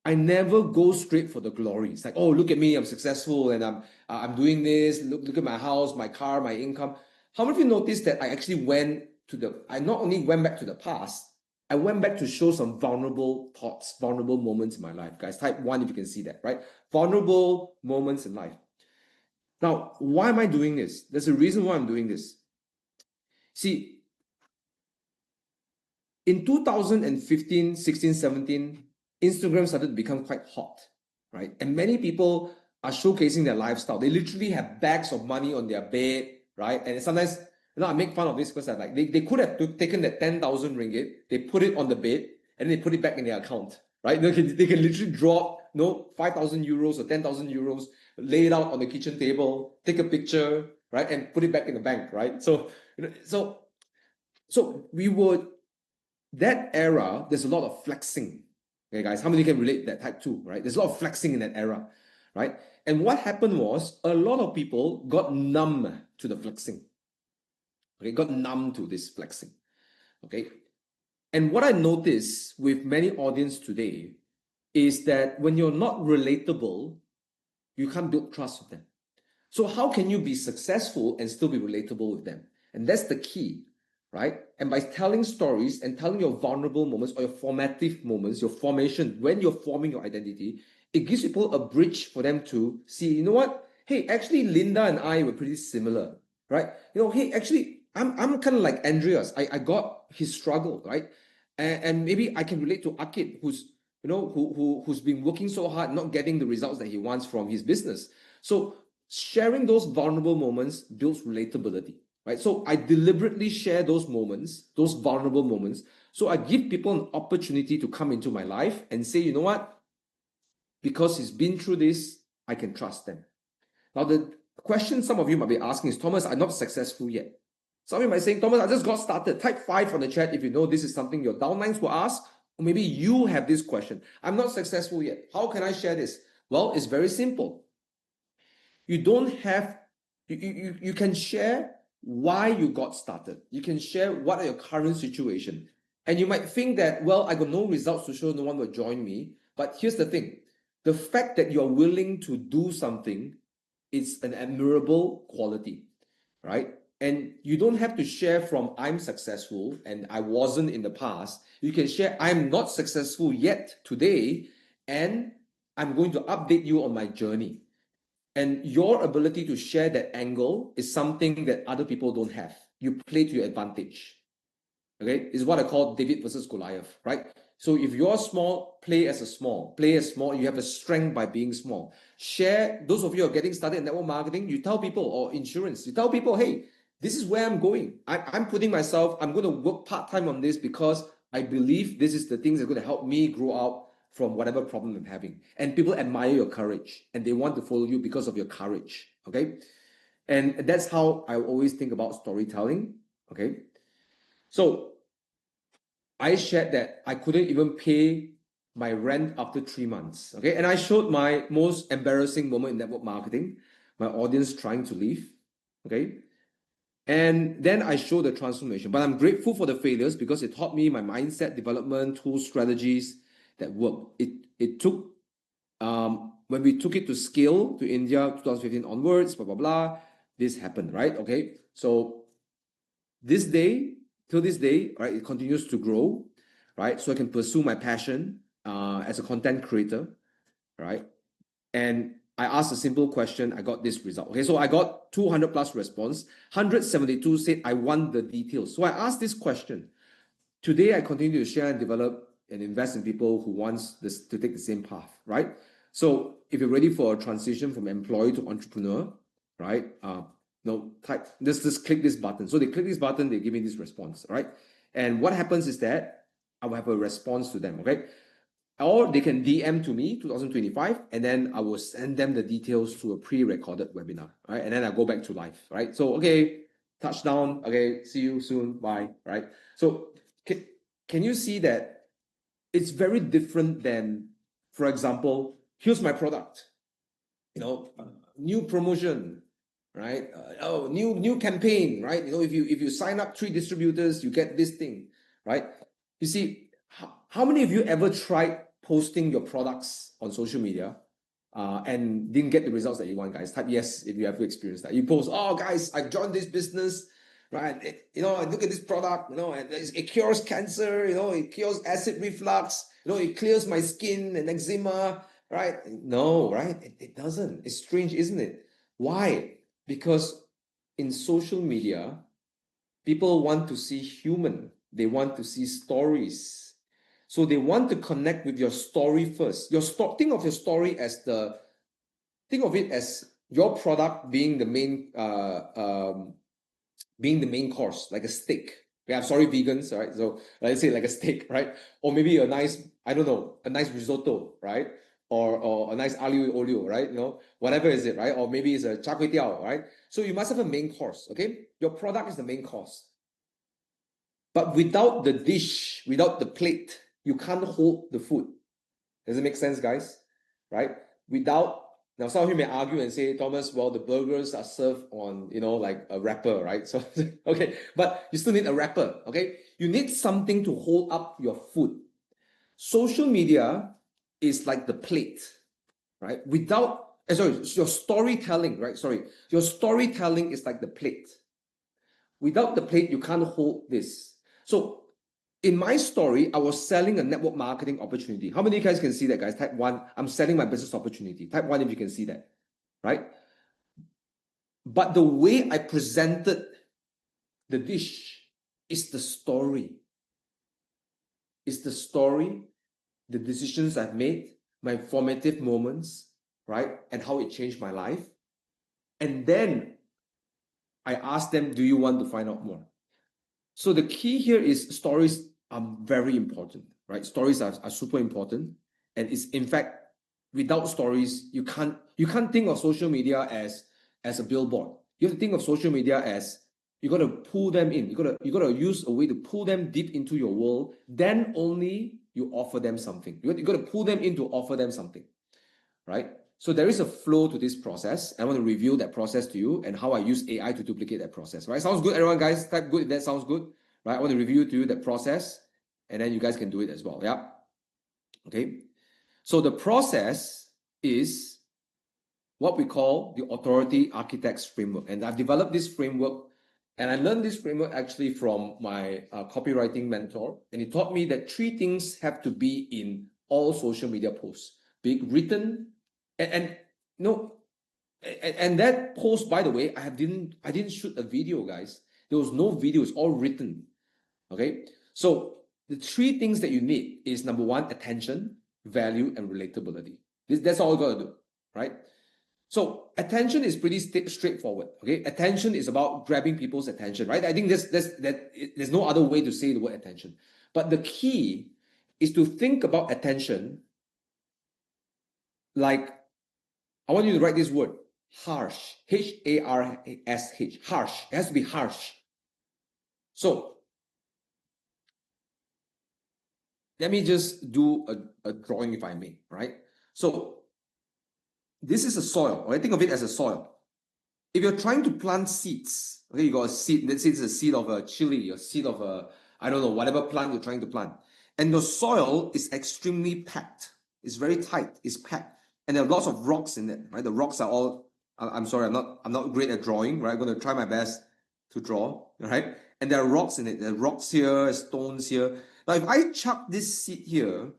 I never go straight for the glory. It's like, oh, look at me, I'm successful, and I'm doing this. Look at my house, my car, my income. How many of you noticed that I actually went I not only went back to the past, I went back to show some vulnerable thoughts, vulnerable moments in my life. Guys, type 1 if you can see that, right? Vulnerable moments in life. Now, why am I doing this? There's a reason why I'm doing this. See, in 2015, 16, 17, Instagram started to become quite hot, right? And many people are showcasing their lifestyle. They literally have bags of money on their bed, right? And sometimes, I make fun of this because they could have taken that 10,000 ringgit, they put it on the bed, and they put it back in their account, right? They can literally drop 5,000 euros or 10,000 euros, lay it out on the kitchen table, take a picture, right? And put it back in the bank, right? So we would, that era, there's a lot of flexing. Okay, guys, how many can relate that type 2, right? There's a lot of flexing in that era, right? And what happened was a lot of people got numb to the flexing. Okay, got numb to this flexing. Okay. And what I notice with many audience today is that when you're not relatable, you can't build trust with them. So how can you be successful and still be relatable with them? And that's the key, right? And by telling stories and telling your vulnerable moments or your formative moments, your formation, when you're forming your identity, it gives people a bridge for them to see, you know what? Hey, actually, Linda and I were pretty similar, right? Hey, actually, I'm kind of like Andreas. I got his struggle, right? And maybe I can relate to Akit, who's who's been working so hard, not getting the results that he wants from his business. So sharing those vulnerable moments builds relatability, right? So I deliberately share those moments, those vulnerable moments. So I give people an opportunity to come into my life and say, you know what? Because he's been through this, I can trust them. Now, the question some of you might be asking is, Thomas, I'm not successful yet. Some of you might say, Thomas, I just got started. Type 5 on the chat if you know this is something your downlines will ask, or maybe you have this question. I'm not successful yet. How can I share this? Well, it's very simple. You don't have, you can share why you got started. You can share what are your current situation. And you might think that, well, I got no results to show, no one will join me. But here's the thing. The fact that you're willing to do something is an admirable quality, right? And you don't have to share from I'm successful and I wasn't in the past. You can share I'm not successful yet today and I'm going to update you on my journey. And your ability to share that angle is something that other people don't have. You play to your advantage. Okay, is what I call David versus Goliath, right? So if you're small, play as small. You have a strength by being small. Share, those of you who are getting started in network marketing, you tell people, or insurance, you tell people, hey, this is where I'm going. I'm putting myself, I'm going to work part-time on this because I believe this is the things that are going to help me grow out from whatever problem I'm having. And people admire your courage and they want to follow you because of your courage, okay? And that's how I always think about storytelling, okay? So I shared that I couldn't even pay my rent after 3 months, okay? And I showed my most embarrassing moment in network marketing, my audience trying to leave, okay? And then I show the transformation. But I'm grateful for the failures because it taught me my mindset development, tools, strategies that work. It took, when we took it to scale to India, 2015 onwards, blah, blah, blah, this happened, right? Okay. So this day, till this day, right, it continues to grow, right? So I can pursue my passion as a content creator, right? And I asked a simple question, I got this result. Okay, so I got 200 plus response. 172 said, I want the details. So I asked this question. Today, I continue to share and develop and invest in people who wants this to take the same path, right? So if you're ready for a transition from employee to entrepreneur, right? Just click this button. So they click this button, they give me this response, right? And what happens is that I will have a response to them, okay? Or they can DM to me 2025, and then I will send them the details to a pre-recorded webinar, right? And then I go back to life, right? So, okay, touchdown, okay, see you soon, bye, right? So can you see that it's very different than, for example, here's my product, new promotion, right? New campaign, right? If you sign up 3 distributors, you get this thing, right? You see, how many of you ever tried posting your products on social media and didn't get the results that you want, guys? Type yes if you ever experienced that. You post, oh, guys, I joined this business, right? Look at this product, and it cures cancer, it cures acid reflux, it clears my skin and eczema, right? No, right? It doesn't. It's strange, isn't it? Why? Because in social media, people want to see human. They want to see stories. So they want to connect with your story first. Think of your story think of it as your product being the main course, like a steak. Yeah, I'm sorry, vegans, right? So let's say like a steak, right? Or maybe a nice, I don't know, a nice risotto, right? Or a nice aglio olio, right? Whatever is it, right? Or maybe it's a char kway teow, right? So you must have a main course, okay? Your product is the main course. But without the dish, without the plate, you can't hold the food. Does it make sense, guys? Right? Now some of you may argue and say, Thomas, well, the burgers are served on, like a wrapper, right? So, okay, but you still need a wrapper, okay? You need something to hold up your food. Social media is like the plate, right? Your storytelling, right? Your storytelling is like the plate. Without the plate, you can't hold this. So in my story, I was selling a network marketing opportunity. How many of you guys can see that, guys? Type 1, I'm selling my business opportunity. Type 1 if you can see that, right? But the way I presented the dish is the story. It's the story, the decisions I've made, my formative moments, right? And how it changed my life. And then I asked them, do you want to find out more? So the key here is stories are very important, right? Stories are super important. And it's, in fact, without stories, you can't think of social media as a billboard. You have to think of social media as you got to pull them in. You got to use a way to pull them deep into your world. Then only you offer them something. You got to pull them in to offer them something, right? So there is a flow to this process. I want to review that process to you and how I use AI to duplicate that process, right? Sounds good, everyone, guys? Type good if that sounds good, right? I want to review to you that process, and then you guys can do it as well, yeah? Okay. So the process is what we call the Authority Architects Framework. And I've developed this framework, and I learned this framework actually from my copywriting mentor. And he taught me that 3 things have to be in all social media posts: be written, and that post, by the way, I didn't shoot a video, guys. There was no video, it's all written. Okay. So the 3 things that you need is, number 1, attention, value, and relatability. That's all you got to do, right? So attention is pretty straightforward. Okay. Attention is about grabbing people's attention, right? I think there's no other way to say the word attention. But the key is to think about attention like, I want you to write this word, harsh, Harsh, harsh. It has to be harsh. So let me just do a drawing, if I may, right? So this is a soil, right? Think of it as a soil. If you're trying to plant seeds, okay, you got a seed, let's say it's a seed of a chili, a seed of I don't know, whatever plant you're trying to plant. And the soil is extremely packed. It's very tight, it's packed. And there are lots of rocks in it, right? The rocks are all, I'm sorry, I'm not great at drawing, right? I'm going to try my best to draw, right? And there are rocks in it. There are rocks here, stones here. Now, if I chuck this seed here,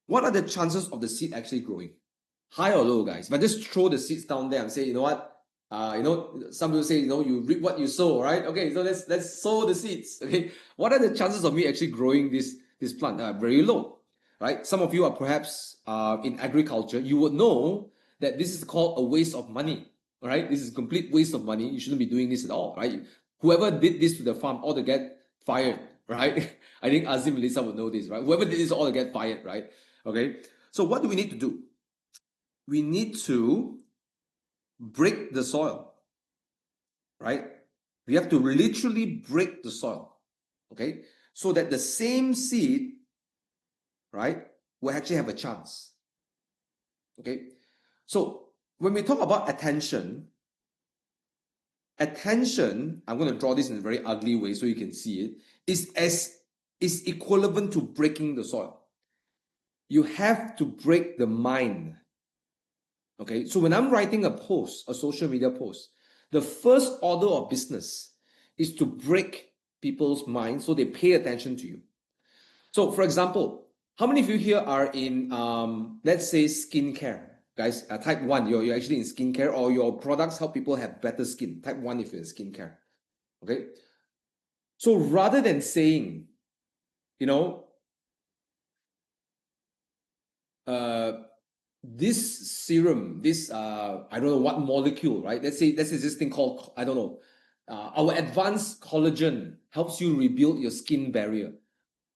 what are the chances of the seed actually growing? High or low, guys? If I just throw the seeds down there and say, you know what? Some people say, you reap what you sow, right? Okay, so let's sow the seeds. Okay, what are the chances of me actually growing this plant? Very low, right? Some of you are perhaps in agriculture. You would know that this is called a waste of money, right? This is a complete waste of money. You shouldn't be doing this at all, right? Whoever did this to the farm ought to get fired, right? I think Azim and Lisa would know this, right? Whoever did this ought to get fired, right? Okay, so what do we need to do? We need to break the soil, right? We have to literally break the soil, okay? So that the same seed, right, will actually have a chance, okay? So when we talk about attention, I'm going to draw this in a very ugly way so you can see it, is equivalent to breaking the soil. You have to break the mind. Okay, so when I'm writing a post, a social media post, the first order of business is to break people's minds so they pay attention to you. So, for example, how many of you here are in, let's say, skincare? Guys, type 1, you're actually in skincare, or your products help people have better skin. Type 1 if you're in skincare. Okay? So rather than saying, you know, this serum, this I don't know what molecule, right? Let's say this thing called, I don't know, our advanced collagen helps you rebuild your skin barrier.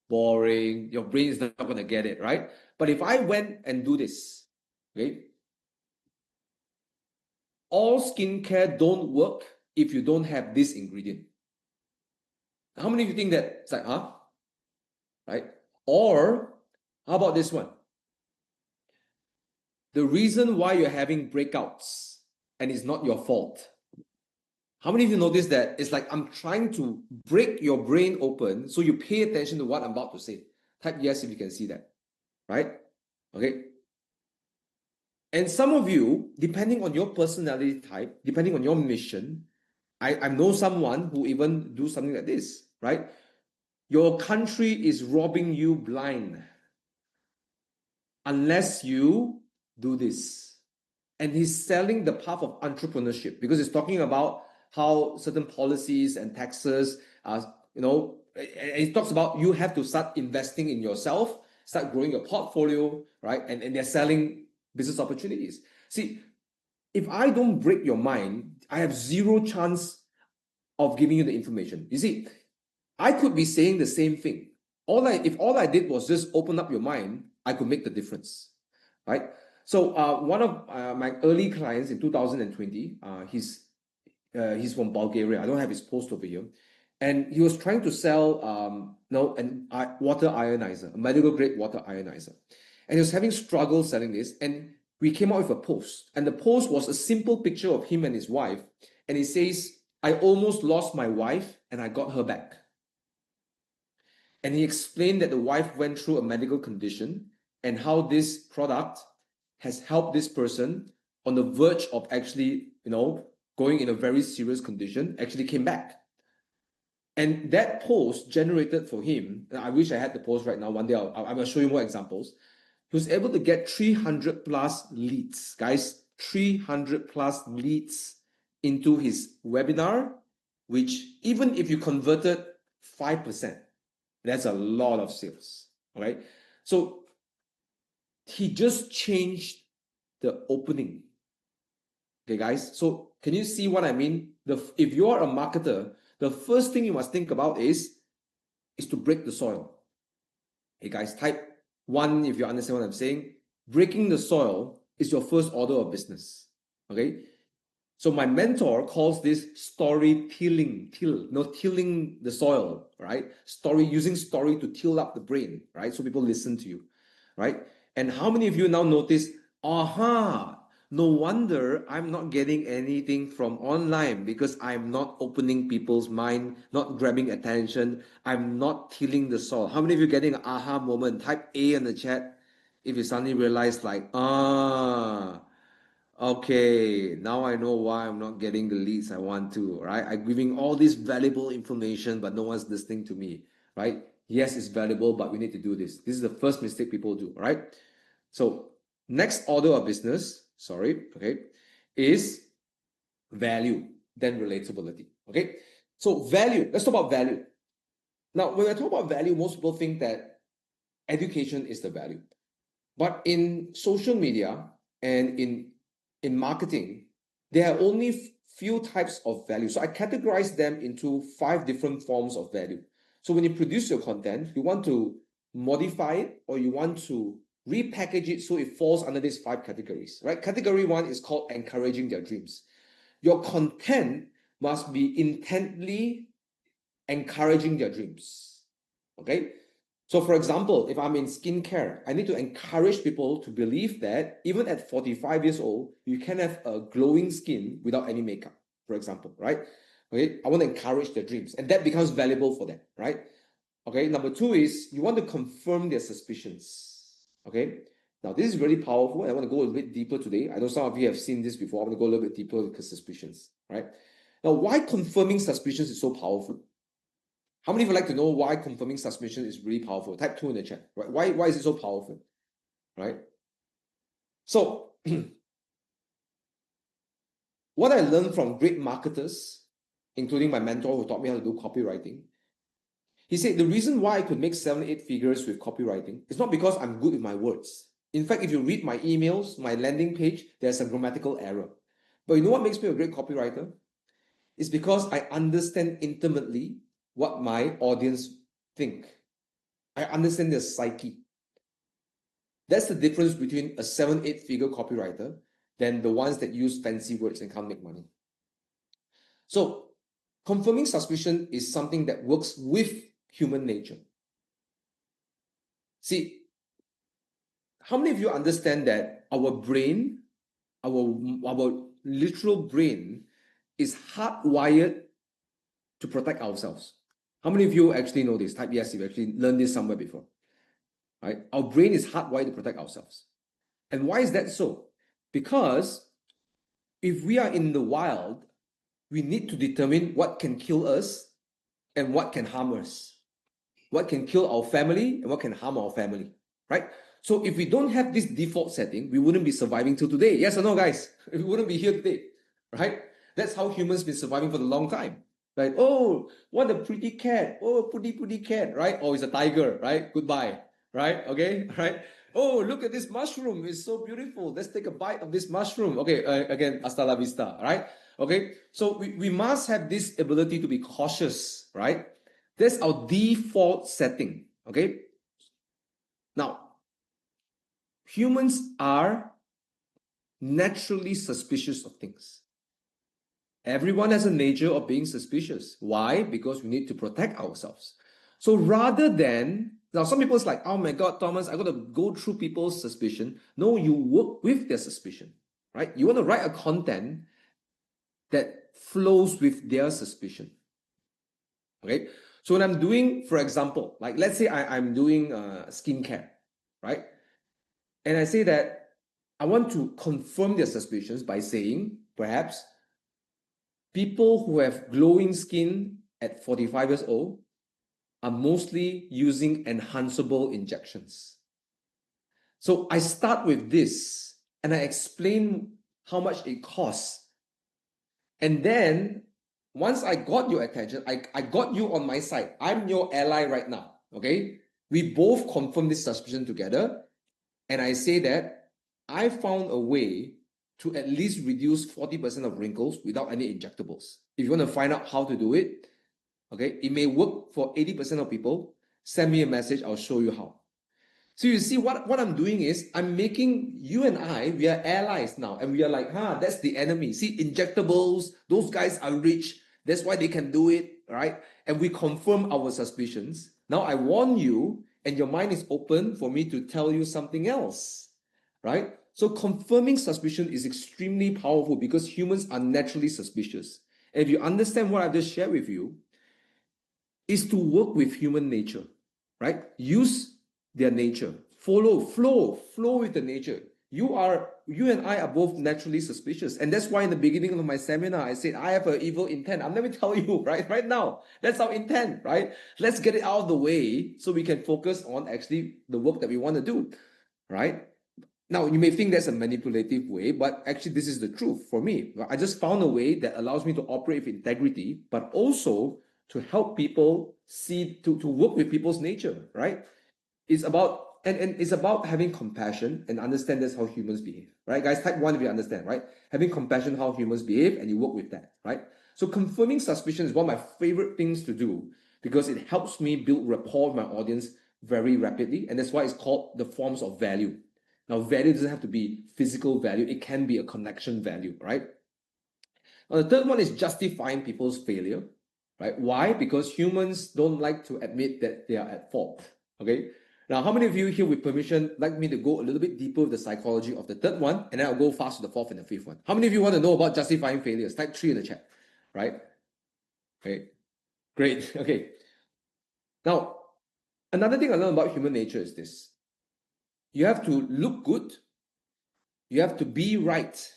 Boring, your brain is not going to get it, right? But if I went and do this, okay, all skincare don't work if you don't have this ingredient. How many of you think that it's like, huh? Right? Or how about this one? The reason why you're having breakouts and it's not your fault. How many of you notice that it's like I'm trying to break your brain open so you pay attention to what I'm about to say? Type yes if you can see that, right? Okay. And some of you, depending on your personality type, depending on your mission, I know someone who even do something like this, right? Your country is robbing you blind unless you do this. And he's selling the path of entrepreneurship because he's talking about how certain policies and taxes are, and he talks about you have to start investing in yourself, start growing your portfolio, right? And they're selling business opportunities. See, if I don't break your mind, I have zero chance of giving you the information. You see, I could be saying the same thing. If all I did was just open up your mind, I could make the difference, right? So one of my early clients in 2020, he's from Bulgaria. I don't have his post over here, and he was trying to sell water ionizer, a medical grade water ionizer, and he was having struggle selling this. And we came out with a post, and the post was a simple picture of him and his wife, and it says, "I almost lost my wife, and I got her back." And he explained that the wife went through a medical condition and how this product has helped this person on the verge of actually, going in a very serious condition, actually came back. And that post generated for him, and I wish I had the post right now. One day I will show you more examples. He was able to get 300 plus leads, guys, 300 plus leads into his webinar, which even if you converted 5%, that's a lot of sales, right? So he just changed the opening. Okay, guys. So can you see what I mean? If you're a marketer, the first thing you must think about is to break the soil. Hey guys, type 1 if you understand what I'm saying. Breaking the soil is your first order of business. Okay. So my mentor calls this storytelling, tilling the soil, right? Using story to till up the brain, right? So people listen to you, right? And how many of you now notice, no wonder I'm not getting anything from online because I'm not opening people's mind, not grabbing attention. I'm not tilling the soil. How many of you getting an aha moment? Type A in the chat if you suddenly realize like, okay, now I know why I'm not getting the leads I want to, right? I'm giving all this valuable information, but no one's listening to me, right? Yes, it's valuable, but we need to do this. This is the first mistake people do, right? So next order of business, is value, then relatability, okay? So value, let's talk about value. Now, when I talk about value, most people think that education is the value. But in social media and in marketing, there are only few types of value. So I categorize them into 5 different forms of value. So when you produce your content, you want to modify it or you want to repackage it so it falls under these 5 categories, right? Category 1 is called encouraging their dreams. Your content must be intently encouraging their dreams, okay? So for example, if I'm in skincare, I need to encourage people to believe that even at 45 years old, you can have a glowing skin without any makeup, for example, right? Okay, I want to encourage their dreams and that becomes valuable for them, right? Okay, number 2 is you want to confirm their suspicions, okay? Now this is really powerful and I want to go a little bit deeper today. I know some of you have seen this before. I want to go a little bit deeper with suspicions, right? Now, why confirming suspicions is so powerful? How many of you would like to know why confirming suspicion is really powerful? Type 2 in the chat. Right? Why is it so powerful? Right? So, what I learned from great marketers, including my mentor who taught me how to do copywriting, he said the reason why I could make 7, 8 figures with copywriting is not because I'm good with my words. In fact, if you read my emails, my landing page, there's a grammatical error. But you know what makes me a great copywriter? It's because I understand intimately what my audience think. I understand their psyche. That's the difference between a 7, 8 figure copywriter than the ones that use fancy words and can't make money. So confirming suspicion is something that works with human nature. See, how many of you understand that our brain, our literal brain is hardwired to protect ourselves? How many of you actually know this? Type yes, you've actually learned this somewhere before. Right? Our brain is hardwired to protect ourselves. And why is that so? Because if we are in the wild, we need to determine what can kill us and what can harm us. What can kill our family and what can harm our family, right? So if we don't have this default setting, we wouldn't be surviving till today. Yes or no, guys? We wouldn't be here today, right? That's how humans been surviving for a long time. Right? Oh, what a pretty cat. Oh, pretty cat, right? Oh, it's a tiger, right? Goodbye, right? Okay, right? Oh, look at this mushroom. It's so beautiful. Let's take a bite of this mushroom. Okay, again, hasta la vista, right? Okay, so we must have this ability to be cautious, right? That's our default setting, okay? Now, humans are naturally suspicious of things. Everyone has a nature of being suspicious. Why? Because we need to protect ourselves. So rather than, now some people's like, oh my God, Thomas, I got to go through people's suspicion. No, you work with their suspicion, right? You want to write a content that flows with their suspicion, okay? So when I'm doing, for example, like let's say I'm doing skincare, right? And I say that I want to confirm their suspicions by saying, perhaps, people who have glowing skin at 45 years old are mostly using enhanceable injections. So I start with this and I explain how much it costs. And then once I got your attention, I got you on my side. I'm your ally right now, okay? We both confirm this suspicion together. And I say that I found a way to at least reduce 40% of wrinkles without any injectables. If you want to find out how to do it, okay, it may work for 80% of people. Send me a message, I'll show you how. So you see what I'm doing is I'm making you and I, we are allies now. And we are like, that's the enemy. See, injectables, those guys are rich. That's why they can do it, right? And we confirm our suspicions. Now I warn you, and your mind is open for me to tell you something else, right? So confirming suspicion is extremely powerful because humans are naturally suspicious. And if you understand what I've just shared with you, is to work with human nature, right? Use their nature. Flow with the nature. You and I are both naturally suspicious. And that's why in the beginning of my seminar, I said, I have an evil intent. I'm let me tell you, right now, that's our intent, right? Let's get it out of the way so we can focus on actually the work that we want to do, right? Now, you may think that's a manipulative way, but actually this is the truth for me. I just found a way that allows me to operate with integrity, but also to help people see, to work with people's nature, right? It's about, and it's about having compassion and understand that's how humans behave, right? Guys, type 1 if you understand, right? Having compassion how humans behave and you work with that, right? So confirming suspicion is one of my favorite things to do because it helps me build rapport with my audience very rapidly. And that's why it's called the forms of value. Now, value doesn't have to be physical value. It can be a connection value, right? Now, the third one is justifying people's failure, right? Why? Because humans don't like to admit that they are at fault, okay? Now, how many of you here with permission like me to go a little bit deeper with the psychology of the third one, and then I'll go fast to the fourth and the fifth one? How many of you want to know about justifying failures? Type 3 in the chat, right? Okay, great, okay. Now, another thing I learned about human nature is this. You have to look good. You have to be right.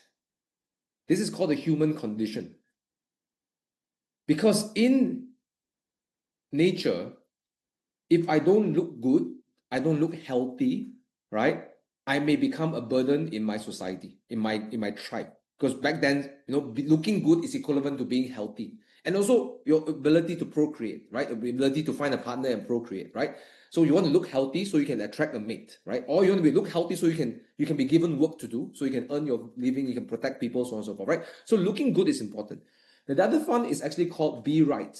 This is called the human condition. Because in nature, if I don't look good, I don't look healthy, right? I may become a burden in my society, in my tribe. Because back then, looking good is equivalent to being healthy. And also your ability to procreate, right? The ability to find a partner and procreate, right? So you want to look healthy so you can attract a mate, right? Or you want to look healthy so you can be given work to do, so you can earn your living, you can protect people, so on and so forth, right? So looking good is important. The other one is actually called be right.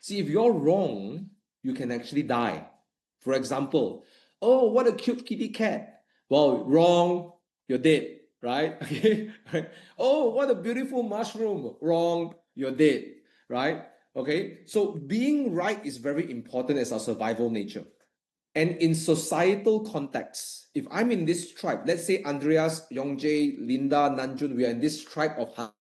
See, if you're wrong, you can actually die. For example, oh, what a cute kitty cat. Well, wrong, you're dead, right? Okay, right? Oh, what a beautiful mushroom. Wrong, you're dead, right? Okay, so being right is very important as our survival nature. And in societal contexts, if I'm in this tribe, let's say Andreas, Yongjae, Linda, Nanjun, we are in this tribe of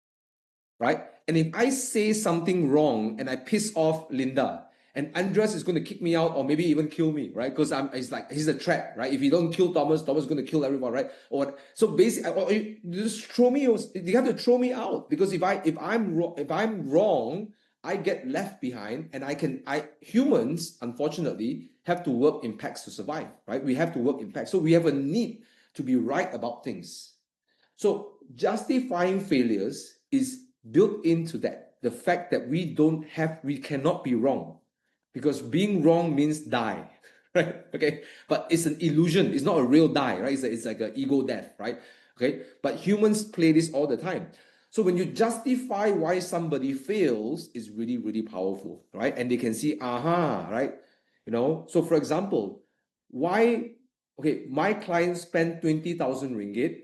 right? And if I say something wrong and I piss off Linda, and Andreas is going to kick me out or maybe even kill me, right? Because it's like he's a threat, right? If you don't kill Thomas, Thomas is going to kill everyone, right? Or so basically, or you just throw me. You have to throw me out because if I'm wrong, I get left behind, and humans unfortunately have to work in packs to survive, right? We have to work in packs, so we have a need to be right about things. So justifying failures is built into that. The fact that we cannot be wrong, because being wrong means die, right? Okay, but it's an illusion. It's not a real die, right? It's like an ego death, right? Okay, but humans play this all the time. So when you justify why somebody fails, it's really, really powerful, right? And they can see, aha, right? So for example, why, okay, my client spent 20,000 ringgit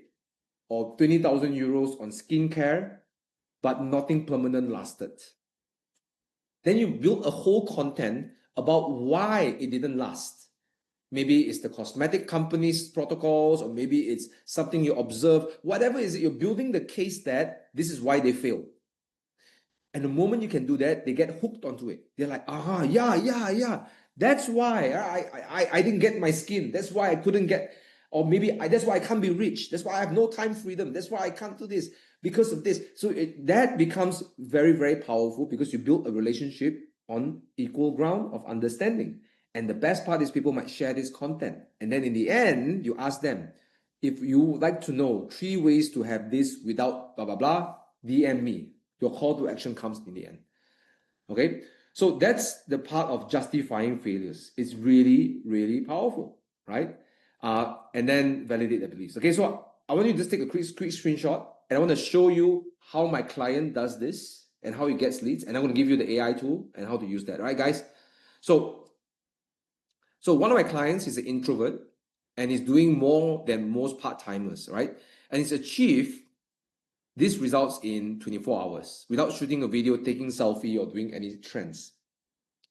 or 20,000 euros on skincare, but nothing permanent lasted. Then you build a whole content about why it didn't last. Maybe it's the cosmetic company's protocols, or maybe it's something you observe. Whatever it is, you're building the case that this is why they fail. And the moment you can do that, they get hooked onto it. They're like, aha, yeah, yeah, yeah. That's why I didn't get my skin. That's why I couldn't get, or maybe that's why I can't be rich. That's why I have no time freedom. That's why I can't do this because of this. So that becomes very, very powerful because you build a relationship on equal ground of understanding. And the best part is people might share this content. And then in the end, you ask them, if you would like to know 3 ways to have this without blah, blah, blah, DM me. Your call to action comes in the end. Okay, so that's the part of justifying failures. It's really, really powerful, right? And then validate the beliefs. Okay, so I want you to just take a quick screenshot, and I want to show you how my client does this and how he gets leads. And I'm going to give you the AI tool and how to use that, right, guys? So one of my clients is an introvert, and he's doing more than most part-timers, right? And he's achieved this results in 24 hours without shooting a video, taking selfie, or doing any trends.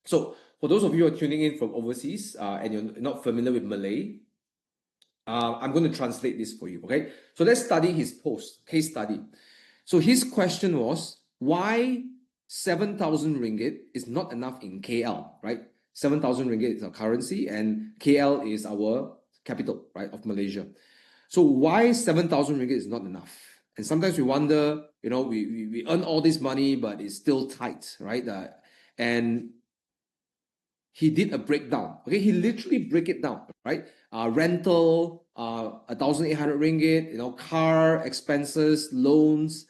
So for those of you who are tuning in from overseas and you're not familiar with Malay, I'm going to translate this for you, okay? So let's study his post, case study. So his question was, why 7,000 ringgit is not enough in KL, right? 7,000 ringgit is our currency and KL is our capital, right, of Malaysia. So why 7,000 ringgit is not enough? And sometimes we wonder, we earn all this money, but it's still tight, right? And he did a breakdown. Okay, he literally break it down, right? Rental, 1,800 ringgit, car expenses, loans,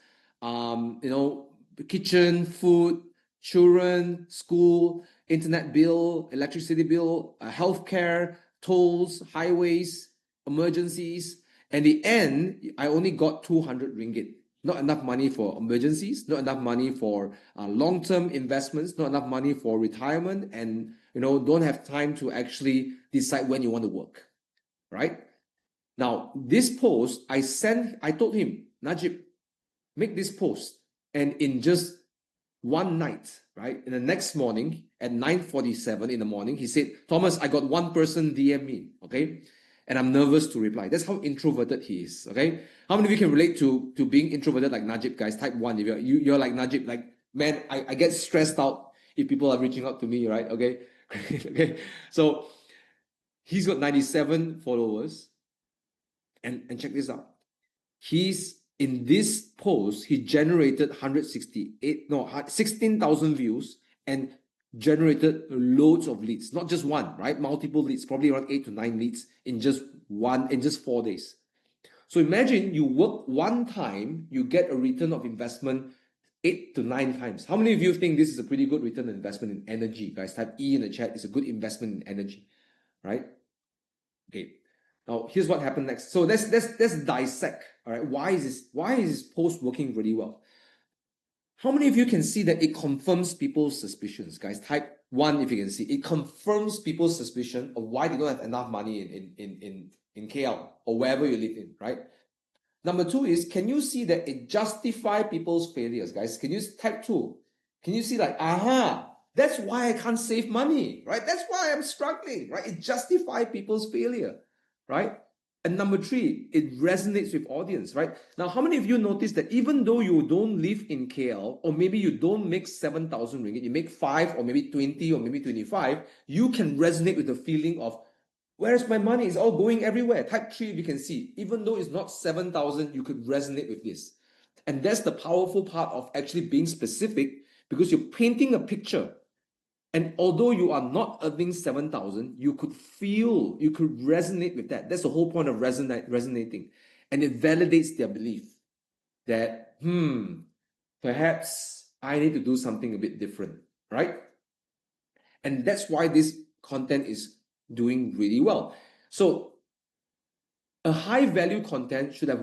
kitchen, food, children, school, internet bill, electricity bill, healthcare, tolls, highways, emergencies. And the end, I only got 200 ringgit. Not enough money for emergencies, not enough money for long-term investments, not enough money for retirement, and don't have time to actually decide when you want to work, right? Now, this post, I told him, Najib, make this post. And in just one night, right? In the next morning at 9:47 in the morning, he said, Thomas, I got one person DM me, okay? And I'm nervous to reply. That's how introverted he is, okay? How many of you can relate to being introverted like Najib, guys? Type 1 if you're like Najib, like, man, I get stressed out if people are reaching out to me, right? Okay, okay. So he's got 97 followers, and check this out. His in this post, he generated 16,000 views and generated loads of leads, not just one, right? Multiple leads, probably around 8 to 9 leads in just 4 days. So imagine you work one time, you get a return of investment 8 to 9 times. How many of you think this is a pretty good return on investment in energy? Guys, type E in the chat. It's a good investment in energy, right? Okay. Now here's what happened next. So let's dissect. All right, why is this post working really well? How many of you can see that it confirms people's suspicions? Guys, type 1 if you can see. It confirms people's suspicion of why they don't have enough money in KL or wherever you live in, right? Number 2 is, can you see that it justifies people's failures, guys? Can you type 2? Can you see like, aha, that's why I can't save money, right? That's why I'm struggling, right? It justifies people's failure, right? And number 3, it resonates with audience, right? Now, how many of you notice that even though you don't live in KL, or maybe you don't make 7,000 ringgit, you make 5 or maybe 20 or maybe 25, you can resonate with the feeling of, where's my money? It's all going everywhere. Type 3, you can see, even though it's not 7,000, you could resonate with this. And that's the powerful part of actually being specific, because you're painting a picture. And although you are not earning 7,000, you could feel, you could resonate with that. That's the whole point of resonating. And it validates their belief that, perhaps I need to do something a bit different, right? And that's why this content is doing really well. So a high value content should have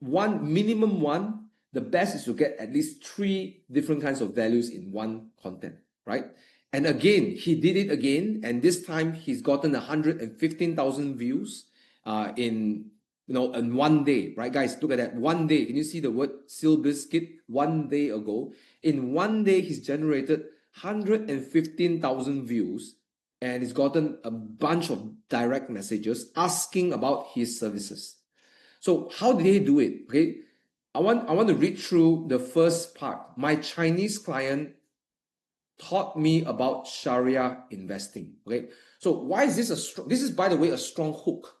minimum one. The best is to get at least 3 different kinds of values in one content, right? And again, he did it again, and this time he's gotten 115,000 views in one day, right, guys? Look at that, 1 day. Can you see the word Seal Biscuit? 1 day ago, in 1 day, he's generated 115,000 views, and he's gotten a bunch of direct messages asking about his services. So how did he do it? Okay. I want to read through the first part. My Chinese client taught me about Sharia investing. Okay, so why is this this is, by the way, a strong hook,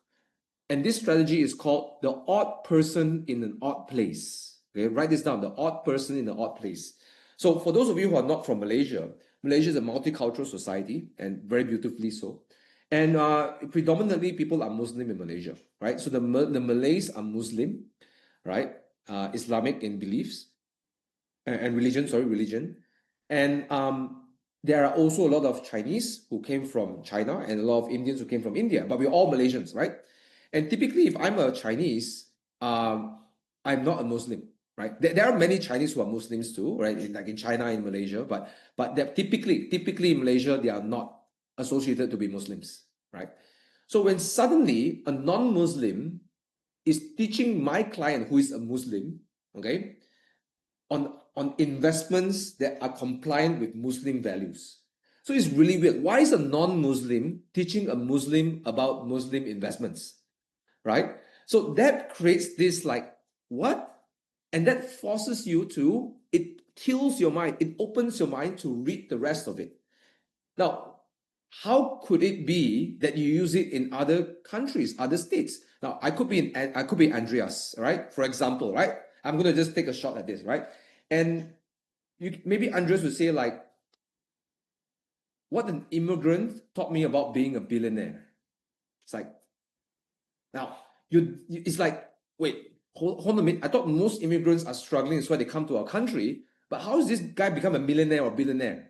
and this strategy is called the odd person in an odd place. Okay, write this down: the odd person in an odd place. So for those of you who are not from Malaysia, Malaysia is a multicultural society, and very beautifully so. And predominantly people are Muslim in Malaysia, right? So the Malays are Muslim, right? Islamic in beliefs and religion. And there are also a lot of Chinese who came from China and a lot of Indians who came from India, but we're all Malaysians, right? And typically, if I'm a Chinese, I'm not a Muslim, right? There are many Chinese who are Muslims too, right? Like in China, in Malaysia, but they're typically in Malaysia, they are not associated to be Muslims, right? So when suddenly a non-Muslim is teaching my client, who is a Muslim, okay, on investments that are compliant with Muslim values. So it's really weird. Why is a non-Muslim teaching a Muslim about Muslim investments, right? So that creates this like, what? And that forces you to, it tills your mind, it opens your mind to read the rest of it. Now, how could it be that you use it in other countries, other states? Now, I could be Andreas, right? For example, right? I'm going to just take a shot at this, right? And maybe Andreas would say like, what an immigrant taught me about being a billionaire. It's like, now, it's like, wait, hold on a minute. I thought most immigrants are struggling. That's why they come to our country. But how does this guy become a millionaire or billionaire,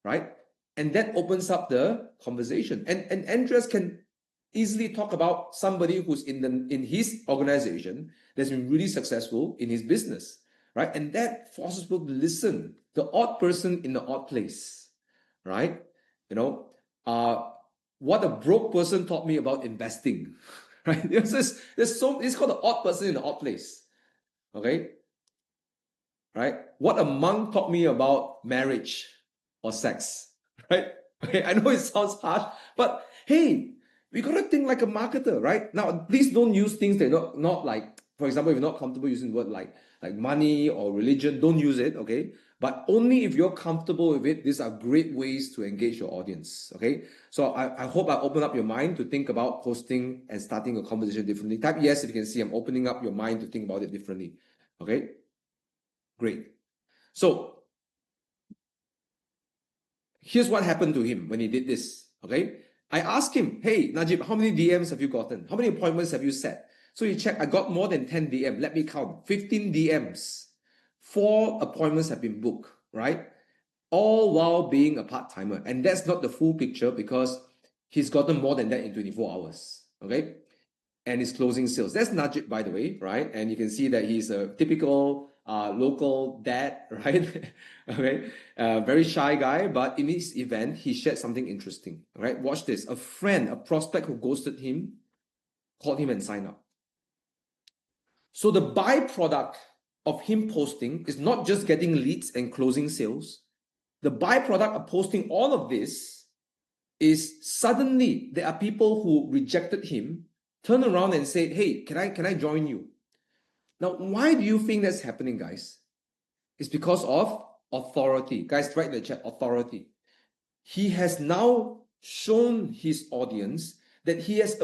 right? And that opens up the conversation. And Andreas can easily talk about somebody who's in his organization that's been really successful in his business, right? And that forces people to listen. The odd person in the odd place, right? What a broke person taught me about investing, right? It's called the odd person in the odd place, okay? Right? What a monk taught me about marriage or sex. Right? Okay, I know it sounds harsh, but hey, we gotta think like a marketer, right? Now, please don't use things that are not like For example, if you're not comfortable using the word like money or religion, don't use it, okay? But only if you're comfortable with it, these are great ways to engage your audience, okay? So I hope I open up your mind to think about posting and starting a conversation differently. Type yes if you can see I'm opening up your mind to think about it differently, okay? Great. So here's what happened to him when he did this, okay? I asked him, hey, Najib, how many DMs have you gotten? How many appointments have you set? So he checked, I got more than 10 DM. Let me count, 15 DMs. 4 appointments have been booked, right? All while being a part-timer. And that's not the full picture because he's gotten more than that in 24 hours, okay? And he's closing sales. That's Najib, by the way, right? And you can see that he's a typical local dad, right? Okay, very shy guy, but in this event, he shared something interesting, right? Watch this. A friend, a prospect who ghosted him, called him and signed up. So the byproduct of him posting is not just getting leads and closing sales. The byproduct of posting all of this is suddenly there are people who rejected him, turn around and say, hey, can I join you? Now, why do you think that's happening, guys? It's because of authority. Guys, write in the chat, authority. He has now shown his audience that he has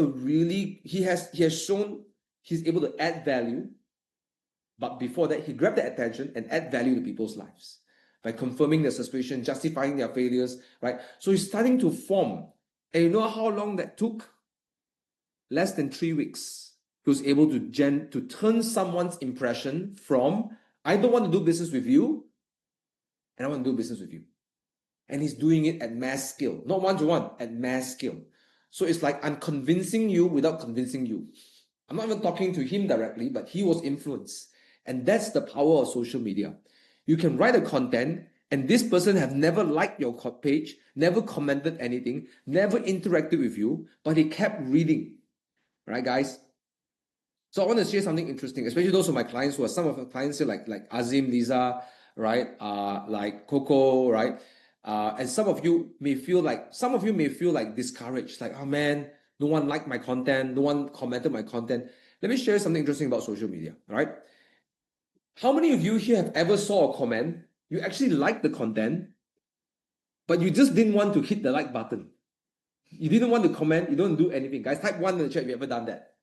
shown he's able to add value. But before that, he grabbed their attention and add value to people's lives by confirming their suspicion, justifying their failures, right? So he's starting to form. And you know how long that took? Less than 3 weeks. He was able to turn someone's impression from, I don't want to do business with you, and I want to do business with you. And he's doing it at mass scale, not one-to-one, at mass scale. So it's like I'm convincing you without convincing you. I'm not even talking to him directly, but he was influenced. And that's the power of social media. You can write a content, and this person have never liked your page, never commented anything, never interacted with you, but he kept reading. Right, guys? So I want to share something interesting, especially those of my clients who are some of my clients here, like Azim, Lisa, right? Like Coco, right? And some of you may feel like discouraged, like, oh man, no one liked my content, no one commented my content. Let me share something interesting about social media, right? How many of you here have ever saw a comment, you actually liked the content, but you just didn't want to hit the like button? You didn't want to comment, you don't do anything. Guys, type 1 in the chat if you ever done that,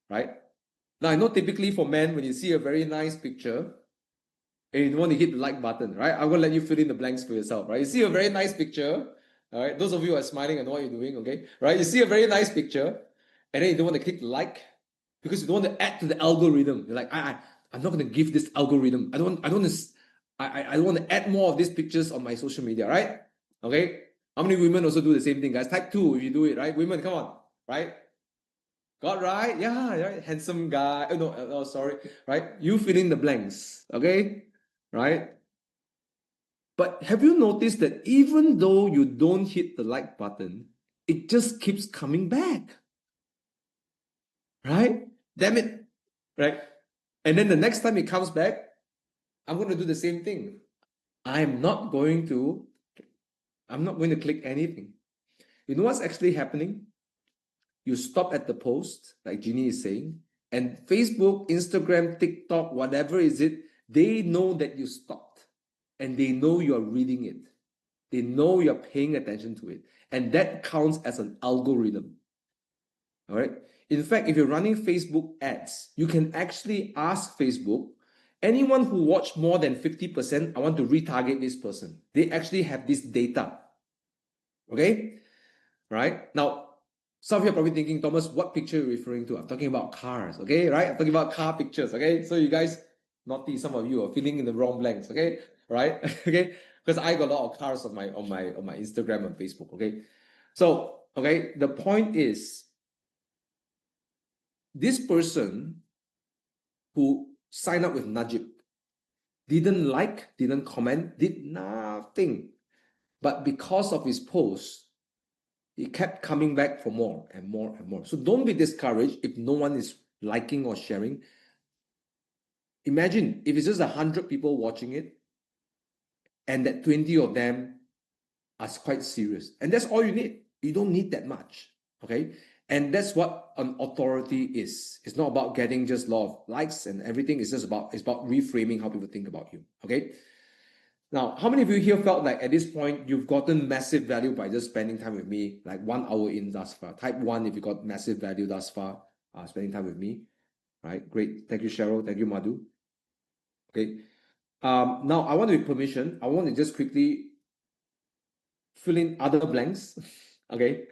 right? Now, I know typically for men, when you see a very nice picture, and you don't want to hit the like button, right? I'm going to let you fill in the blanks for yourself, right? You see a very nice picture, all right? Those of you who are smiling, I know what you're doing, okay? Right? You see a very nice picture, and then you don't want to click like because you don't want to add to the algorithm. You're like, I'm not going to give this algorithm. I don't want to add more of these pictures on my social media, right? Okay? How many women also do the same thing, guys? Type 2 if you do it, right? Women, come on, right? Got right? Yeah, right. Handsome guy. Oh, no, sorry. Right? You fill in the blanks. Okay? Right? But have you noticed that even though you don't hit the like button, it just keeps coming back? Right? Damn it. Right? And then the next time it comes back, I'm going to do the same thing. I'm not going to click anything. You know what's actually happening? You stop at the post, like Jeannie is saying, and Facebook, Instagram, TikTok, whatever is it, they know that you stopped and they know you're reading it. They know you're paying attention to it. And that counts as an algorithm. All right. In fact, if you're running Facebook ads, you can actually ask Facebook, anyone who watched more than 50%, I want to retarget this person. They actually have this data. Okay. Right. Now, some of you are probably thinking, Thomas, what picture are you referring to? I'm talking about cars, okay, right? I'm talking about car pictures, okay? So you guys, naughty, some of you are filling in the wrong blanks, okay? Right? Okay? Because I got a lot of cars on my Instagram and Facebook, okay? So, okay, the point is, this person who signed up with Najib didn't like, didn't comment, did nothing. But because of his post, he kept coming back for more and more and more. So don't be discouraged if no one is liking or sharing. Imagine if it's just 100 people watching it and that 20 of them are quite serious. And that's all you need. You don't need that much, okay? And that's what an authority is. It's not about getting just lot of likes and everything. It's about reframing how people think about you. Okay. Now, how many of you here felt like at this point you've gotten massive value by just spending time with me, like 1 hour in thus far? Type 1 if you got massive value thus far, spending time with me. Right? Great. Thank you, Cheryl. Thank you, Madhu. Okay. Now I want to be permission. I want to just quickly fill in other blanks, okay,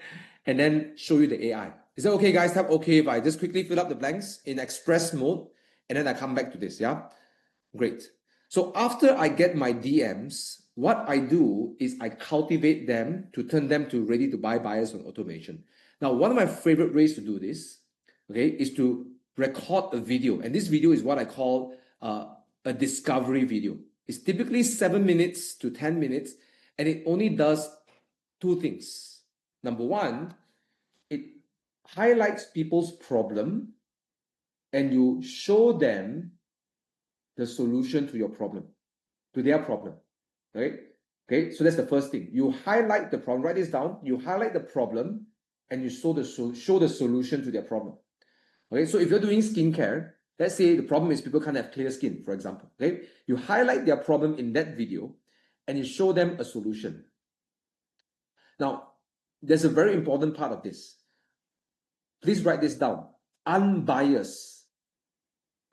and then show you the AI. Is that okay, guys? Type okay if I just quickly fill up the blanks in express mode, and then I come back to this, yeah? Great. So after I get my DMs, what I do is I cultivate them to turn them to ready to buy buyers on automation. Now, one of my favorite ways to do this, okay, is to record a video. And this video is what I call a discovery video. It's typically 7 minutes to 10 minutes, and it only does 2 things. Number 1, it highlights people's problem, and you show them the solution to your problem, to their problem, right? Okay, so that's the first thing. You highlight the problem, write this down. You highlight the problem, and you show the solution to their problem. Okay, so if you're doing skincare, let's say the problem is people can't have clear skin, for example. Okay, you highlight their problem in that video, and you show them a solution. Now, there's a very important part of this. Please write this down. Unbiased.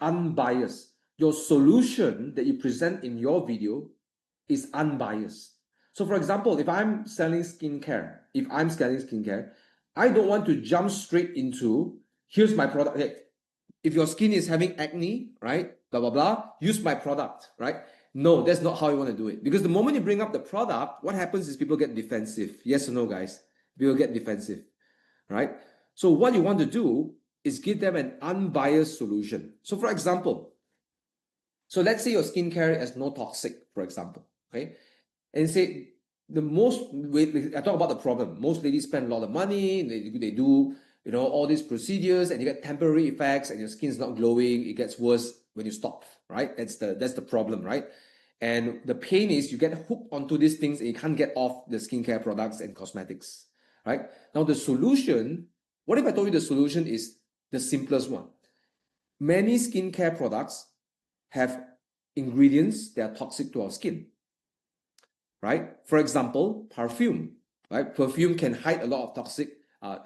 Unbiased. Your solution that you present in your video is unbiased. So for example, if I'm selling skincare, I don't want to jump straight into, here's my product. Hey, if your skin is having acne, right, blah, blah, blah, use my product, right? No, that's not how you want to do it. Because the moment you bring up the product, what happens is people get defensive. Yes or no, guys? People get defensive, right? So what you want to do is give them an unbiased solution. So for example, so let's say your skincare has no toxic, for example, okay? And say I talk about the problem. Most ladies spend a lot of money, they do, all these procedures, and you get temporary effects, and your skin's not glowing. It gets worse when you stop, right? That's the problem, right? And the pain is you get hooked onto these things and you can't get off the skincare products and cosmetics, right? Now the solution, what if I told you the solution is the simplest one? Many skincare products have ingredients that are toxic to our skin, right? For example, perfume, right? Perfume can hide a lot of toxic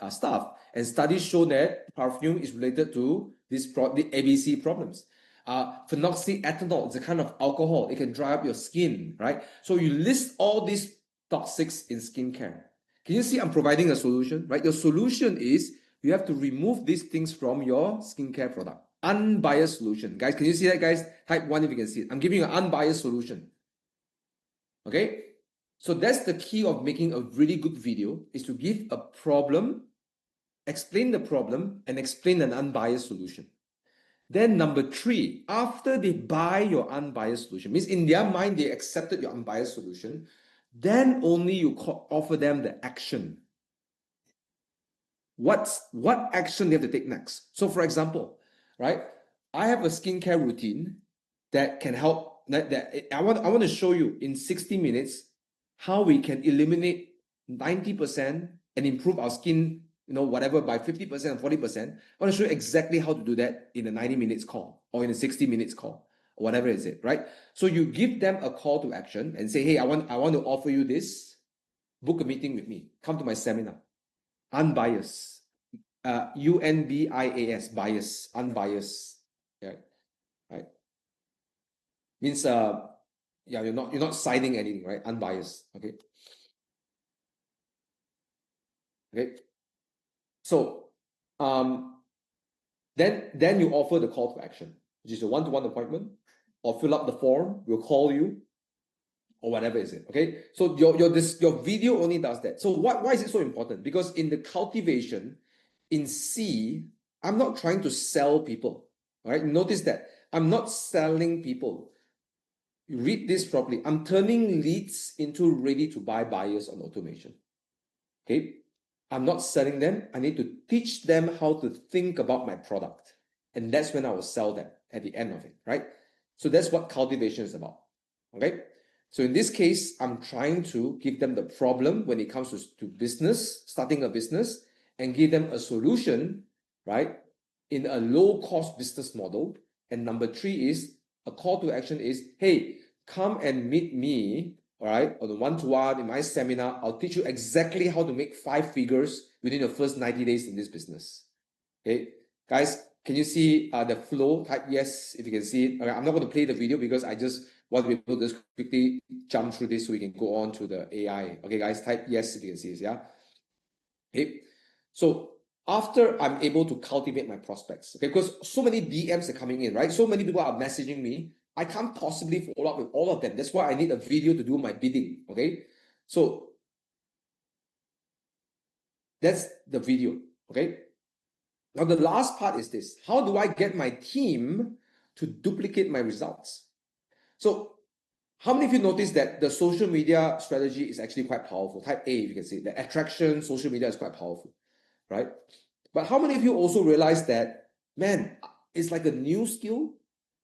stuff, and studies show that perfume is related to the ABC problems. Phenoxyethanol is a kind of alcohol. It can dry up your skin, right? So you list all these toxics in skincare. Can you see I'm providing a solution, right? Your solution is you have to remove these things from your skincare product. Unbiased solution. Guys, can you see that, guys? Type 1 if you can see it. I'm giving you an unbiased solution. Okay? So that's the key of making a really good video, is to give a problem, explain the problem, and explain an unbiased solution. Then number 3, after they buy your unbiased solution, means in their mind they accepted your unbiased solution, then only you offer them the action. What action they have to take next? So for example, right, I have a skincare routine that can help, that I want to show you in 60 minutes how we can eliminate 90% and improve our skin, whatever, by 50% or 40%. I want to show you exactly how to do that in a 90 minutes call or in a 60 minutes call, or whatever is it, right? So you give them a call to action and say, hey, I want to offer you this. Book a meeting with me. Come to my seminar. Unbiased. UNBIAS, bias, unbiased. Yeah. Right. Means you're not citing anything, right? Unbiased. Okay. Okay. So then you offer the call to action, which is a one-to-one appointment, or fill up the form, we'll call you, or whatever is it. Okay. So your video only does that. So why is it so important? Because in the cultivation, in C, I'm not trying to sell people. All right. Notice that I'm not selling people. You read this properly. I'm turning leads into ready to buy buyers on automation. Okay. I'm not selling them. I need to teach them how to think about my product. And that's when I will sell them at the end of it, right? So that's what cultivation is about. Okay. So in this case, I'm trying to give them the problem when it comes to business, starting a business, and give them a solution, right, in a low-cost business model. And number three is a call to action is, hey, come and meet me, all right, on the one-to-one in my seminar. I'll teach you exactly how to make 5 figures within the first 90 days in this business. Okay, guys, can you see the flow? Type yes if you can see it. Okay, I'm not going to play the video because I just want to be able to just quickly jump through this so we can go on to the AI. Okay, guys, type yes if you can see this. Yeah. Okay. So after I'm able to cultivate my prospects, okay, because so many DMs are coming in, right? So many people are messaging me. I can't possibly follow up with all of them. That's why I need a video to do my bidding. Okay. So that's the video. Okay. Now, the last part is this. How do I get my team to duplicate my results? So how many of you notice that the social media strategy is actually quite powerful? Type A, if you can see. The attraction, social media is quite powerful, right? But how many of you also realize that, man, it's like a new skill.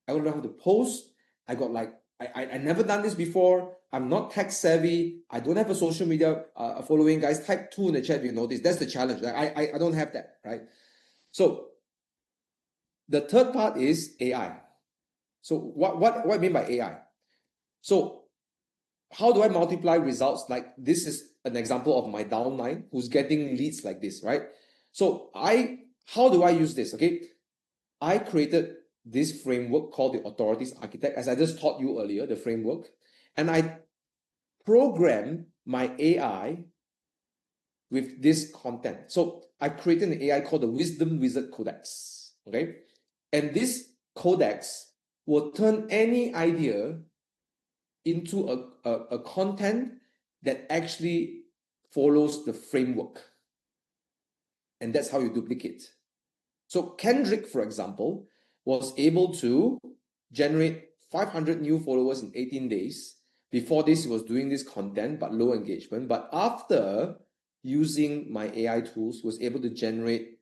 I don't know how to post. I got like, I never done this before. I'm not tech savvy. I don't have a social media following. Guys, type 2 in the chat if you notice. That's the challenge. Like, I don't have that, right? So the third part is AI. So what I mean by AI? So how do I multiply results? Like this is an example of my downline who's getting leads like this, right? So how do I use this? Okay, I created this framework called the Authorities Architect, as I just taught you earlier, the framework, and I program my AI with this content. So I created an AI called the Wisdom Wizard Codex. Okay, and this codex will turn any idea into a content that actually follows the framework. And that's how you duplicate. So Kendrick, for example, was able to generate 500 new followers in 18 days. Before this, he was doing this content, but low engagement. But after using my AI tools, was able to generate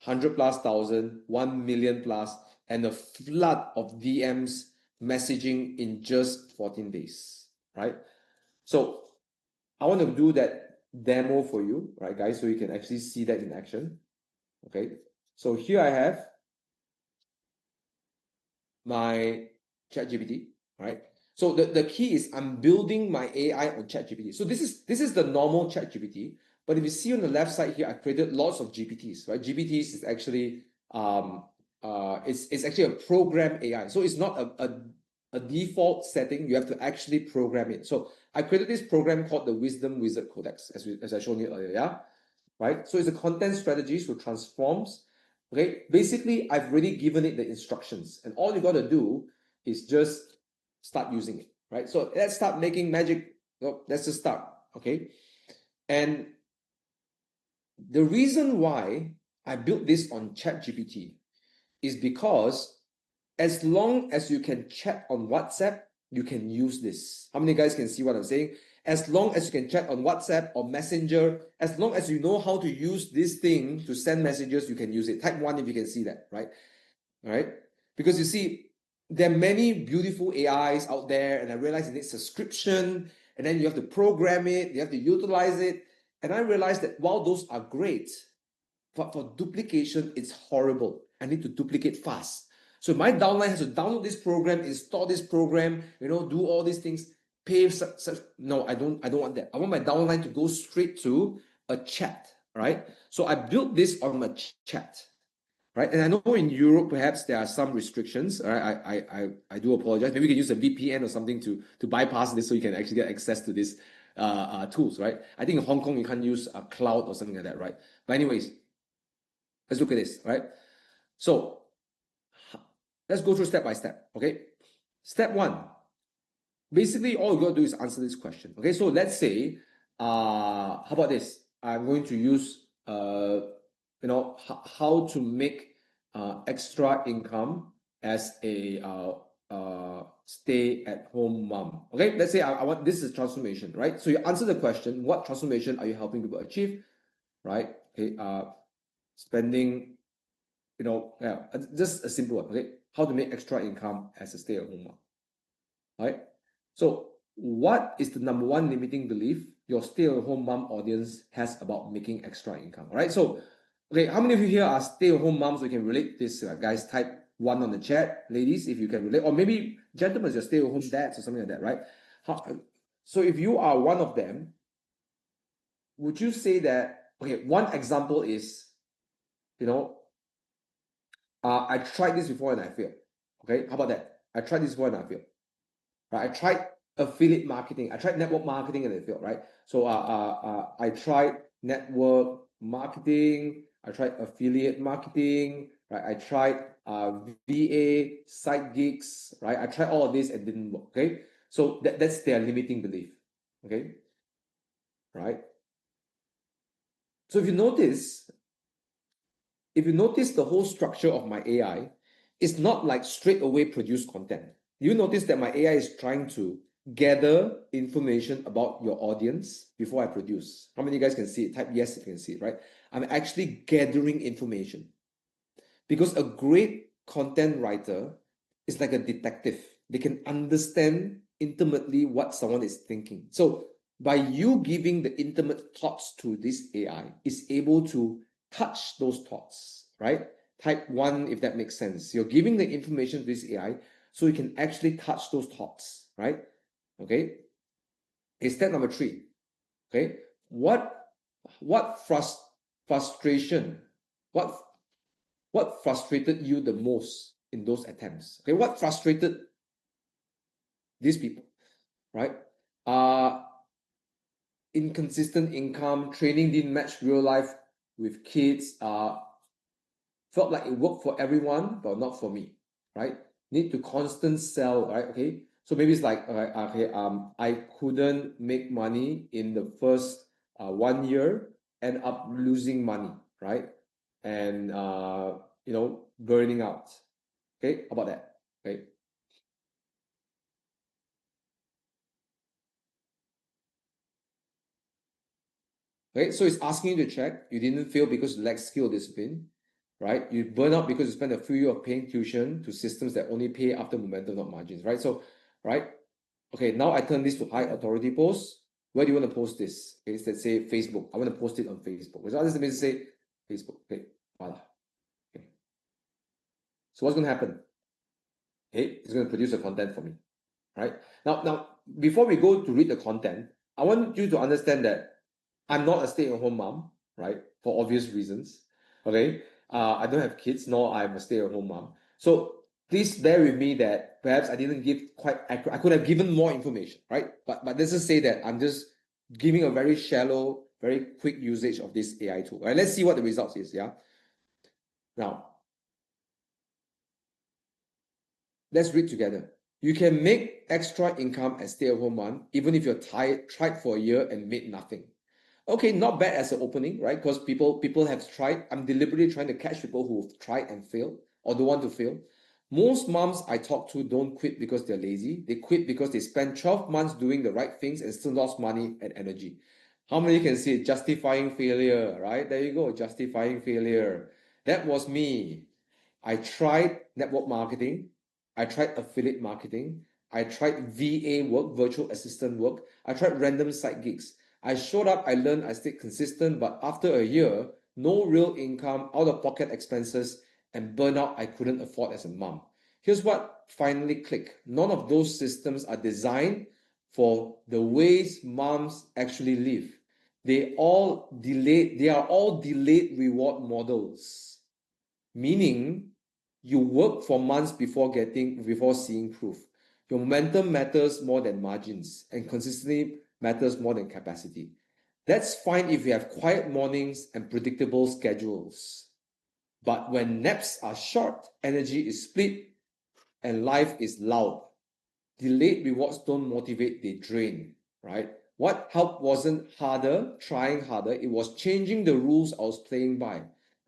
100 plus thousand, 1 million plus, and a flood of DMs messaging in just 14 days, right? So I want to do that demo for you, right, guys, so you can actually see that in action. Okay, so here I have my ChatGPT, right? So the key is I'm building my AI on ChatGPT. So this is the normal ChatGPT, but if you see on the left side here, I created lots of GPTs, right? GPTs is actually it's actually a program AI. So it's not a default setting. You have to actually program it. So I created this program called the Wisdom Wizard Codex, as I showed you earlier, yeah? Right? So it's a content strategy so transforms. Okay, basically, I've already given it the instructions, and all you got to do is just start using it, right? So let's start making magic. No, let's just start, okay? And the reason why I built this on ChatGPT is because as long as you can chat on WhatsApp, you can use this. How many guys can see what I'm saying? As long as you can chat on WhatsApp or Messenger, as long as you know how to use this thing to send messages, you can use it. Type 1 if you can see that, right? All right? Because you see, there are many beautiful AIs out there, and I realize it needs subscription, and then you have to program it, you have to utilize it. And I realized that while those are great, but for duplication, it's horrible. I need to duplicate fast. So my downline has to download this program, install this program, do all these things. No, I don't want that. I want my downline to go straight to a chat, right? So I built this on a chat, right? And I know in Europe perhaps there are some restrictions. Right? I do apologize. Maybe we can use a VPN or something to bypass this so you can actually get access to these tools, right? I think in Hong Kong you can't use a cloud or something like that, right? But anyways, let's look at this, right? So let's go through step by step, okay? Step 1. Basically, all you got to do is answer this question, okay? So let's say, how about this? I'm going to use, how to make extra income as a stay-at-home mom. Okay, let's say I want this is transformation, right? So you answer the question: what transformation are you helping people achieve, right? Okay, spending, just a simple one. Okay, how to make extra income as a stay-at-home mom, right? So what is the number 1 limiting belief your stay-at-home mom audience has about making extra income. All right. So, okay, how many of you here are stay-at-home moms who can relate this? Guys, type 1 on the chat. Ladies, if you can relate, or maybe gentlemen, you're stay-at-home dads or something like that, right? So if you are one of them, would you say that, okay, one example is, I tried this before and I failed. Okay, how about that? I tried this before and I failed. Right? I tried affiliate marketing. I tried network marketing and it failed. Right? So I tried network marketing. I tried affiliate marketing. Right? I tried VA side gigs. Right? I tried all of this and didn't work. Okay, so that's their limiting belief. Okay, right? So if you notice the whole structure of my AI, it's not like straight away produce content. You notice that my AI is trying to gather information about your audience before I produce. How many of you guys can see it? Type yes if you can see it, right? I'm actually gathering information. Because a great content writer is like a detective. They can understand intimately what someone is thinking. So by you giving the intimate thoughts to this AI, it's able to touch those thoughts, right? Type 1 if that makes sense. You're giving the information to this AI so you can actually touch those thoughts, right? Okay. Okay, step number 3. Okay. What frustration, what frustrated you the most in those attempts? Okay, what frustrated these people, right? Inconsistent income, training didn't match real life with kids, felt like it worked for everyone, but not for me, right? Need to constant sell, right? Okay, so maybe it's like, I couldn't make money in the first 1 year, end up losing money, right? And burning out. Okay, how about that? Okay. Okay, so it's asking you to check. You didn't fail because you lack skill discipline, right? You burn out because you spend a few years of paying tuition to systems that only pay after momentum, not margins, right? So, right? Okay, now I turn this to high authority posts. Where do you want to post this? Okay, let's say Facebook. I want to post it on Facebook. So this means say Facebook. Okay, voila. Okay. So what's going to happen? Okay, it's going to produce a content for me, right? Now, before we go to read the content, I want you to understand that I'm not a stay-at-home mom, right? For obvious reasons. Okay. I don't have kids, nor I'm a stay-at-home mom. So please bear with me that perhaps I didn't give quite accurate. I could have given more information, right? But let's just say that I'm just giving a very shallow, very quick usage of this AI tool. All right, let's see what the results is. Yeah. Now, let's read together. You can make extra income as stay-at-home mom, even if you're tried for a year and made nothing. Okay, not bad as an opening, right? Because people have tried. I'm deliberately trying to catch people who've tried and failed or don't want to fail. Most moms I talk to don't quit because they're lazy. They quit because they spent 12 months doing the right things and still lost money and energy. How many can see it? Justifying failure, right? There you go, justifying failure. That was me. I tried network marketing. I tried affiliate marketing. I tried VA work, virtual assistant work. I tried random side gigs. I showed up, I learned, I stayed consistent, but after a year, no real income, out of pocket expenses, and burnout I couldn't afford as a mom. Here's what finally clicked. None of those systems are designed for the ways moms actually live. They are all delayed reward models, meaning you work for months before seeing proof. Your momentum matters more than margins, and consistency matters more than capacity. That's fine if you have quiet mornings and predictable schedules. But when naps are short, energy is split, and life is loud, delayed rewards don't motivate, they drain, right? What helped wasn't trying harder, it was changing the rules I was playing by.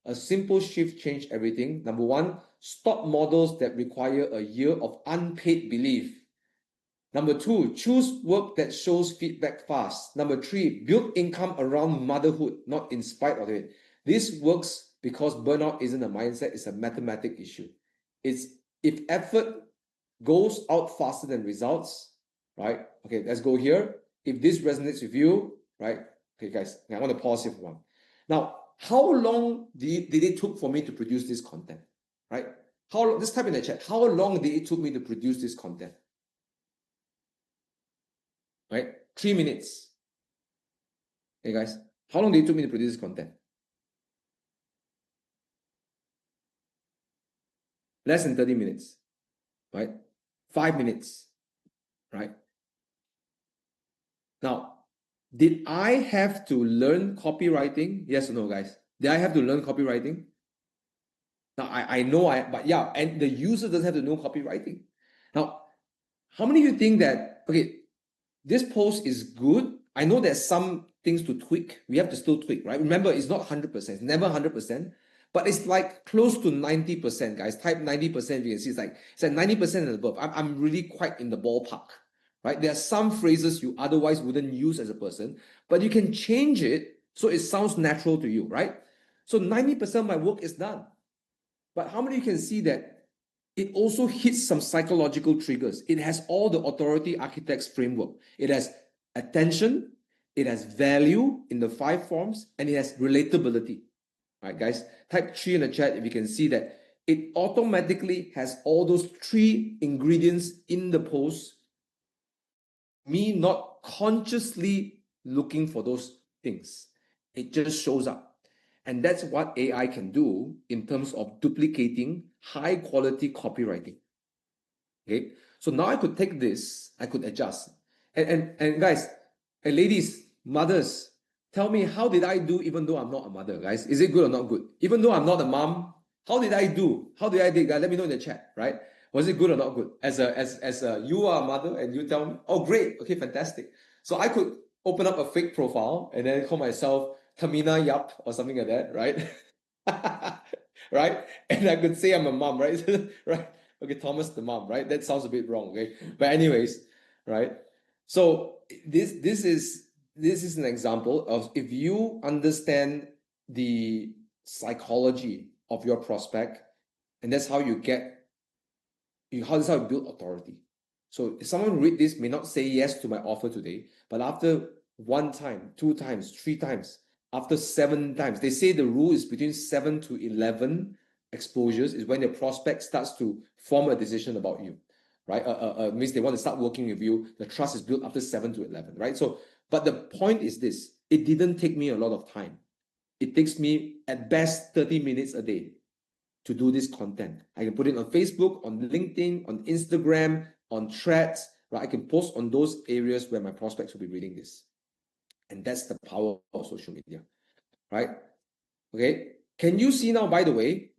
A simple shift changed everything. Number 1, stop models that require a year of unpaid belief. Number 2, choose work that shows feedback fast. Number 3, build income around motherhood, not in spite of it. This works because burnout isn't a mindset, it's a mathematic issue. It's if effort goes out faster than results, right? Okay, let's go here. If this resonates with you, right? Okay, guys, I want to pause here for one. Now, how long did it took for me to produce this content, right? Just type in the chat, how long did it took me to produce this content? Right? 3 minutes. Hey guys, how long did it took me to produce this content? Less than 30 minutes, right? 5 minutes, right? Now, did I have to learn copywriting? Yes or no, guys? Did I have to learn copywriting? Now, I know but yeah, and the user doesn't have to know copywriting. Now, how many of you think that, okay, this post is good? I know there's some things to tweak. We have to still tweak, right? Remember, it's not 100%, it's never 100%, but it's like close to 90%, guys. Type 90%, you can see it's like 90% and above. I'm really quite in the ballpark, right? There are some phrases you otherwise wouldn't use as a person, but you can change it so it sounds natural to you, right? So 90% of my work is done. But how many of you can see that it also hits some psychological triggers? It has all the authority architects framework. It has attention, it has value in the 5 forms, and it has relatability. All right, guys, type 3 in the chat if you can see that it automatically has all those 3 ingredients in the post. Me not consciously looking for those things. It just shows up. And that's what AI can do in terms of duplicating high quality copywriting. Okay, so now I could take this, I could adjust. And guys, and ladies, mothers, tell me, how did I do even though I'm not a mother, guys? Is it good or not good? Even though I'm not a mom, how did I do? How did I do, guys? Let me know in the chat, right? Was it good or not good? As a you are a mother and you tell me, oh great, okay, fantastic. So I could open up a fake profile and then call myself Tamina Yap or something like that, right? Right? And I could say I'm a mom, right? Right? Okay, Thomas the mom, right? That sounds a bit wrong, okay? But anyways, right? So this is an example of, if you understand the psychology of your prospect, and that's how you get that's how you build authority. So if someone read this may not say yes to my offer today, but after 1 time, 2 times, 3 times, after 7 times, they say the rule is between 7 to 11 exposures is when the prospect starts to form a decision about you, right? Means they want to start working with you. The trust is built after 7 to 11, right? So, but the point is this: it didn't take me a lot of time. It takes me at best 30 minutes a day to do this content. I can put it on Facebook, on LinkedIn, on Instagram, on Threads, right? I can post on those areas where my prospects will be reading this. And that's the power of social media, right? Okay, can you see now, by the way?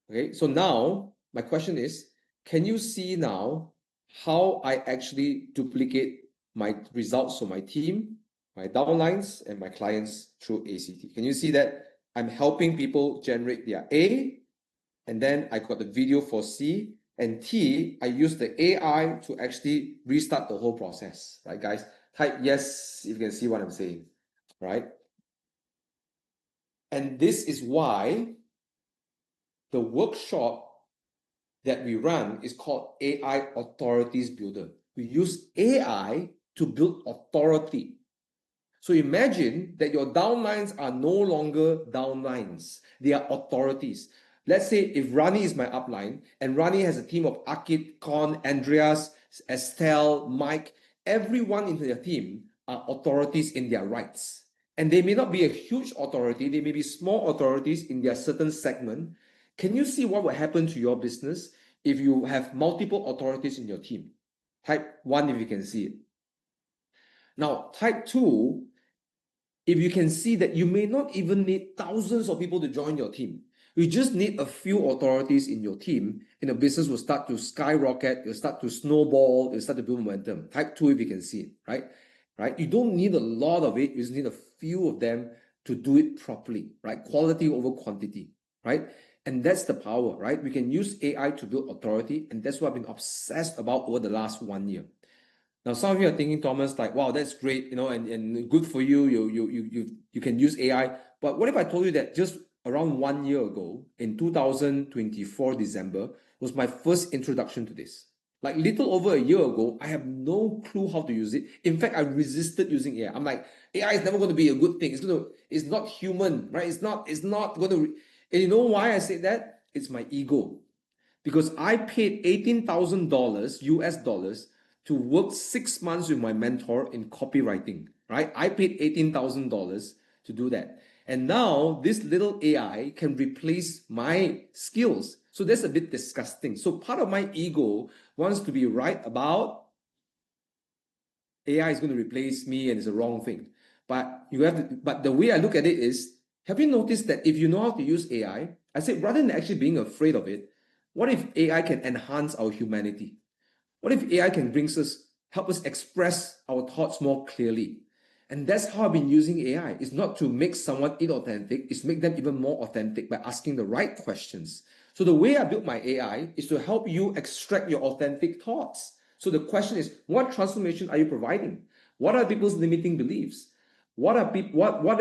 Okay, so now my question is, can you see now how I actually duplicate my results for my team, my downlines, and my clients through ACT? Can you see that I'm helping people generate their A, and then I got the video for C, and T, I use the AI to actually restart the whole process, right, guys? Type yes if you can see what I'm saying, right? And this is why the workshop that we run is called AI Authorities Builder. We use AI to build authority. So imagine that your downlines are no longer downlines, they are authorities. Let's say if Rani is my upline and Rani has a team of Akit, Con, Andreas, Estelle, Mike, everyone in their team are authorities in their rights. And they may not be a huge authority, they may be small authorities in their certain segment. Can you see what will happen to your business if you have multiple authorities in your team? Type 1 if you can see it. Now, type 2, if you can see that you may not even need thousands of people to join your team. You just need a few authorities in your team, and the business will start to skyrocket, it'll start to snowball, it'll start to build momentum. Type 2 if you can see it, right? Right? You don't need a lot of it, you just need a few of them to do it properly, right? Quality over quantity, right? And that's the power, right? We can use AI to build authority, and that's what I've been obsessed about over the last 1 year. Now, some of you are thinking, Thomas, like, wow, that's great, you know, and good for you. You can use AI. But what if I told you that just around 1 year ago, in 2024 December, was my first introduction to this? Like little over a year ago, I have no clue how to use it. In fact, I resisted using AI. I'm like, AI is never going to be a good thing. It's not human, right? It's not going to. And you know why I said that? It's my ego. Because I paid $18,000 US dollars to work 6 months with my mentor in copywriting, right? I paid $18,000 to do that. And now this little AI can replace my skills. So that's a bit disgusting. So part of my ego wants to be right about AI is going to replace me and it's a wrong thing. But the way I look at it is, have you noticed that if you know how to use AI, I said rather than actually being afraid of it, what if AI can enhance our humanity? What if AI can help us express our thoughts more clearly? And that's how I've been using AI. It's not to make someone inauthentic, it's to make them even more authentic by asking the right questions. So the way I built my AI is to help you extract your authentic thoughts. So the question is, what transformation are you providing? What are people's limiting beliefs? What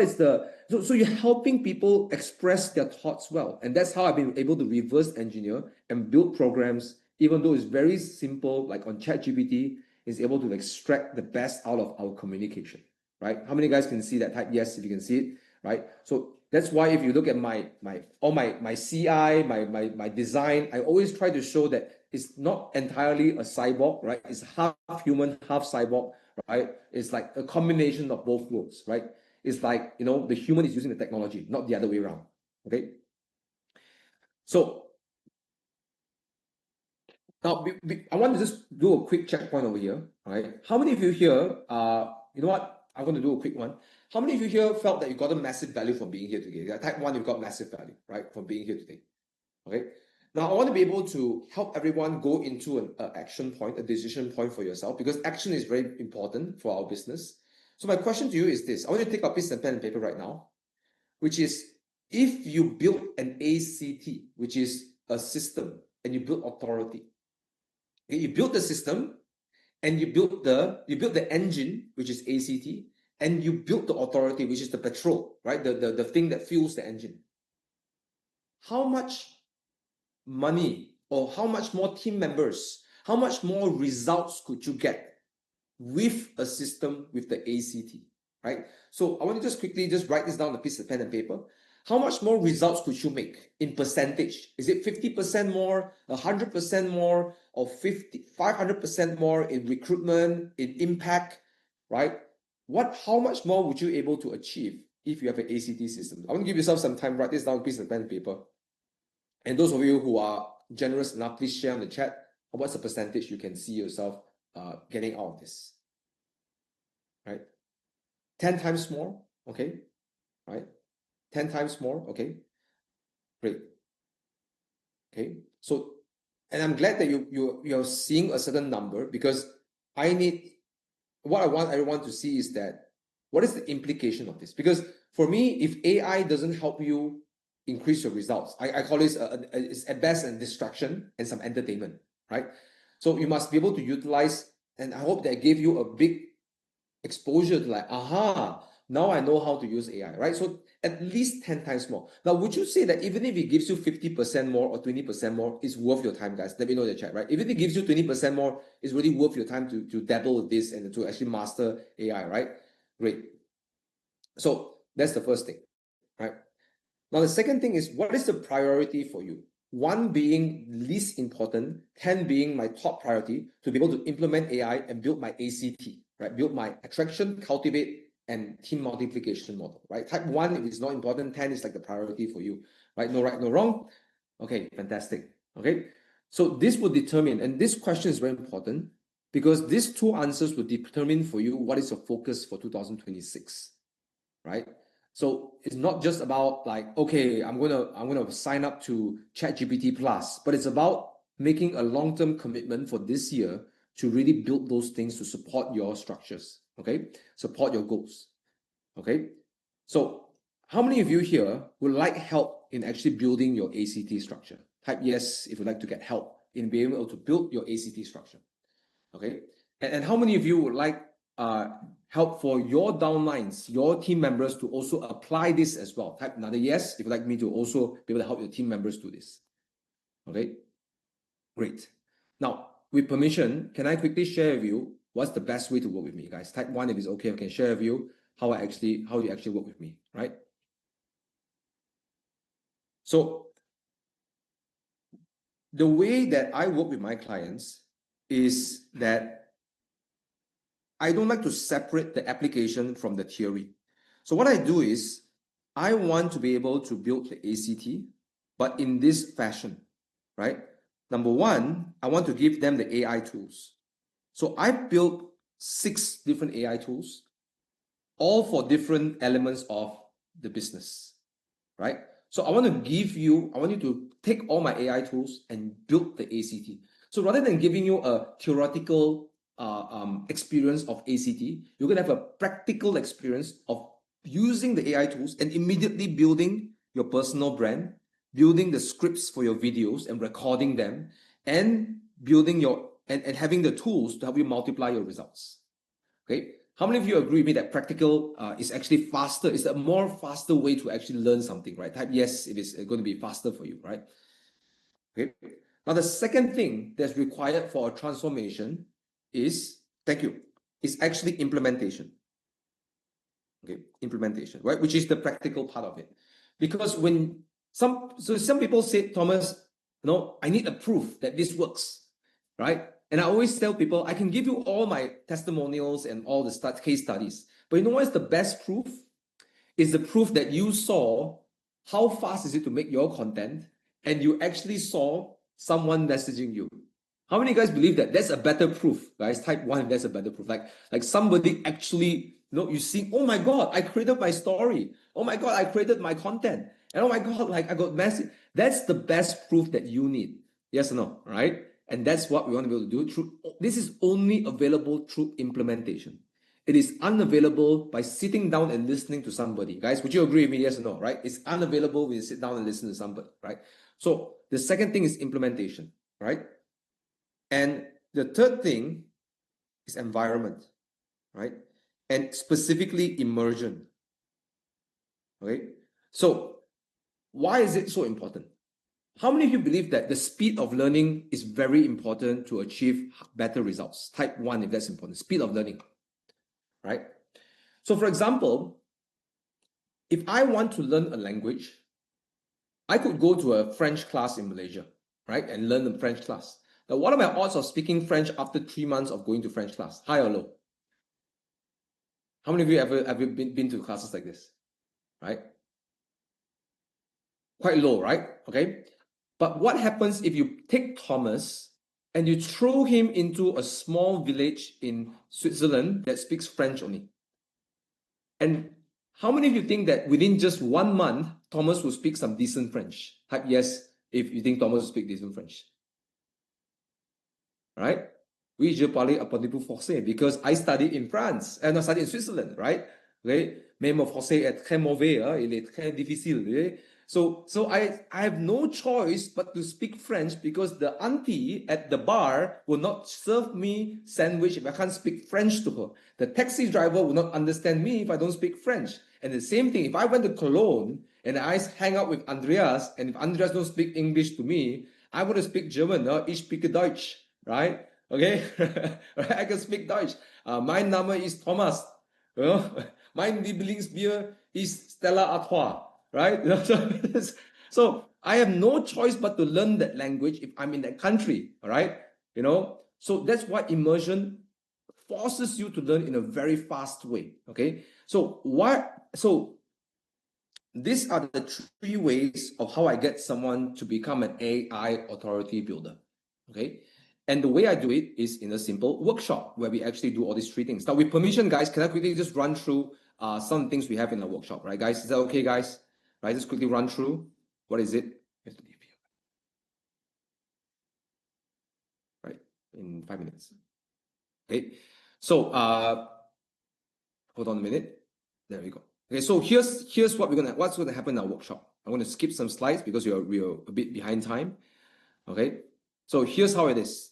is the so you're helping people express their thoughts well. And that's how I've been able to reverse engineer and build programs, even though it's very simple, like on ChatGPT, is able to extract the best out of our communication, right? How many guys can see that? Type yes if you can see it, right? So that's why if you look at my CI, my design, I always try to show that it's not entirely a cyborg, right? It's half human, half cyborg, right? It's like a combination of both worlds, right? It's like, the human is using the technology, not the other way around, okay? So now, I want to just do a quick checkpoint over here, right? How many of you here, you know what? I'm going to do a quick one. How many of you here felt that you got a massive value from being here today? Type 1, you've got massive value, right, from being here today, okay? Now, I want to be able to help everyone go into an action point, a decision point for yourself, because action is very important for our business. So my question to you is this. I want you to take a piece of pen and paper right now, which is, if you build an ACT, which is a system, and you build authority, you build the system, and you build the engine, which is ACT, and you build the authority, which is the petrol, right? The thing that fuels the engine. How much money or how much more team members, how much more results could you get with a system with the ACT, right? So I want to just quickly write this down on a piece of pen and paper. How much more results could you make in percentage? Is it 50% more, 100% more, or 500% more in recruitment, in impact, right? How much more would you be able to achieve if you have an ACT system? I want to give yourself some time, write this down on a piece of pen and paper. And those of you who are generous enough, please share on the chat what's the percentage you can see yourself getting out of this, right? 10 times more, okay, right? 10 times more, okay, great, okay. So, and I'm glad that you're seeing a certain number, because what I want everyone to see is that what is the implication of this? Because for me, if AI doesn't help you increase your results, I call this it's at best a distraction and some entertainment, right? So you must be able to utilize, and I hope that I gave you a big exposure to like, aha, now I know how to use AI, right? So at least 10 times more. Now, would you say that even if it gives you 50% more or 20% more, it's worth your time, guys? Let me know in the chat, right? If it gives you 20% more, it's really worth your time to dabble with this and to actually master AI, right? Great. So that's the first thing, right? Now, the second thing is, what is the priority for you? 1 being least important, 10 being my top priority, to be able to implement AI and build my ACT, right? Build my attraction, cultivate, and team multiplication model, right? Type 1 is not important, 10 is like the priority for you, right? No right, no wrong. Okay, fantastic. Okay, so this will determine, and this question is very important, because these 2 answers will determine for you what is your focus for 2026, right? So it's not just about like, okay, I'm gonna sign up to ChatGPT Plus, but it's about making a long-term commitment for this year to really build those things to support your structures, okay? Support your goals, okay? So how many of you here would like help in actually building your ACT structure? Type yes if you'd like to get help in being able to build your ACT structure, okay? And how many of you would like help for your downlines, your team members, to also apply this as well? Type another yes if you'd like me to also be able to help your team members do this. Okay, great. Now, with permission, can I quickly share with you what's the best way to work with me, guys? Type 1 if it's okay. I can share with you how you actually work with me, right? So the way that I work with my clients is that I don't like to separate the application from the theory. So what I do is I want to be able to build the ACT, but in this fashion, right? Number one, I want to give them the AI tools. So I built 6 different AI tools, all for different elements of the business, right? So I want you to take all my AI tools and build the ACT. So rather than giving you a theoretical experience of ACT, you're going to have a practical experience of using the AI tools and immediately building your personal brand, building the scripts for your videos and recording them, and building and having the tools to help you multiply your results. Okay. How many of you agree with me that practical is actually faster? It's a more faster way to actually learn something, right? Type yes if it's going to be faster for you, right? Okay. Now, the second thing that's required for a transformation is, thank you, is actually implementation. Okay, implementation, right? Which is the practical part of it. Because when some people say, Thomas, no, I need a proof that this works, right? And I always tell people, I can give you all my testimonials and all the case studies. But you know what's the best proof? Is the proof that you saw how fast is it to make your content and you actually saw someone messaging you. How many guys believe that? That's a better proof, guys. Type 1 if that's a better proof. Like somebody actually, you see, oh my God, I created my story. Oh my God, I created my content. And oh my God, like I got message. That's the best proof that you need. Yes or no, right? And that's what we want to be able to do. This is only available through implementation. It is unavailable by sitting down and listening to somebody. Guys, would you agree with me? Yes or no, right? It's unavailable when you sit down and listen to somebody, right? So the second thing is implementation, right? And the third thing is environment, right? And specifically immersion, okay? So why is it so important? How many of you believe that the speed of learning is very important to achieve better results? Type 1 if that's important, speed of learning, right? So for example, if I want to learn a language, I could go to a French class in Malaysia, right? And learn the French class. Now, what are my odds of speaking French after 3 months of going to French class? High or low? How many of you ever been to classes like this, right? Quite low, right? Okay. But what happens if you take Thomas and you throw him into a small village in Switzerland that speaks French only? And how many of you think that within just 1 month, Thomas will speak some decent French? Type yes if you think Thomas will speak decent French. Right? Oui, je parlais un petit peu français because I studied in France and I studied in Switzerland, right? Okay? Mais mon français est très mauvais, hein? Il est très difficile. Okay? So I have no choice but to speak French because the auntie at the bar will not serve me sandwich if I can't speak French to her. The taxi driver will not understand me if I don't speak French. And the same thing, if I went to Cologne and I hang out with Andreas, and if Andreas don't speak English to me, I want to speak German. Ich spreche Deutsch, right? Okay, I can speak Deutsch. Mein Name ist Thomas. Mein Lieblingsbier ist Stella Artois, right? So I have no choice but to learn that language if I'm in that country, all right? So that's why immersion forces you to learn in a very fast way, okay? So these are the 3 ways of how I get someone to become an AI authority builder, okay? And the way I do it is in a simple workshop where we actually do all these 3 things. Now, with permission, guys, can I quickly just run through some things we have in the workshop, right, guys? Is that okay, guys? Right, just quickly run through. What is it? Right, in 5 minutes. Okay, so hold on a minute. There we go. Okay, so here's what's gonna happen in our workshop. I'm gonna skip some slides because we're a bit behind time. Okay, so here's how it is.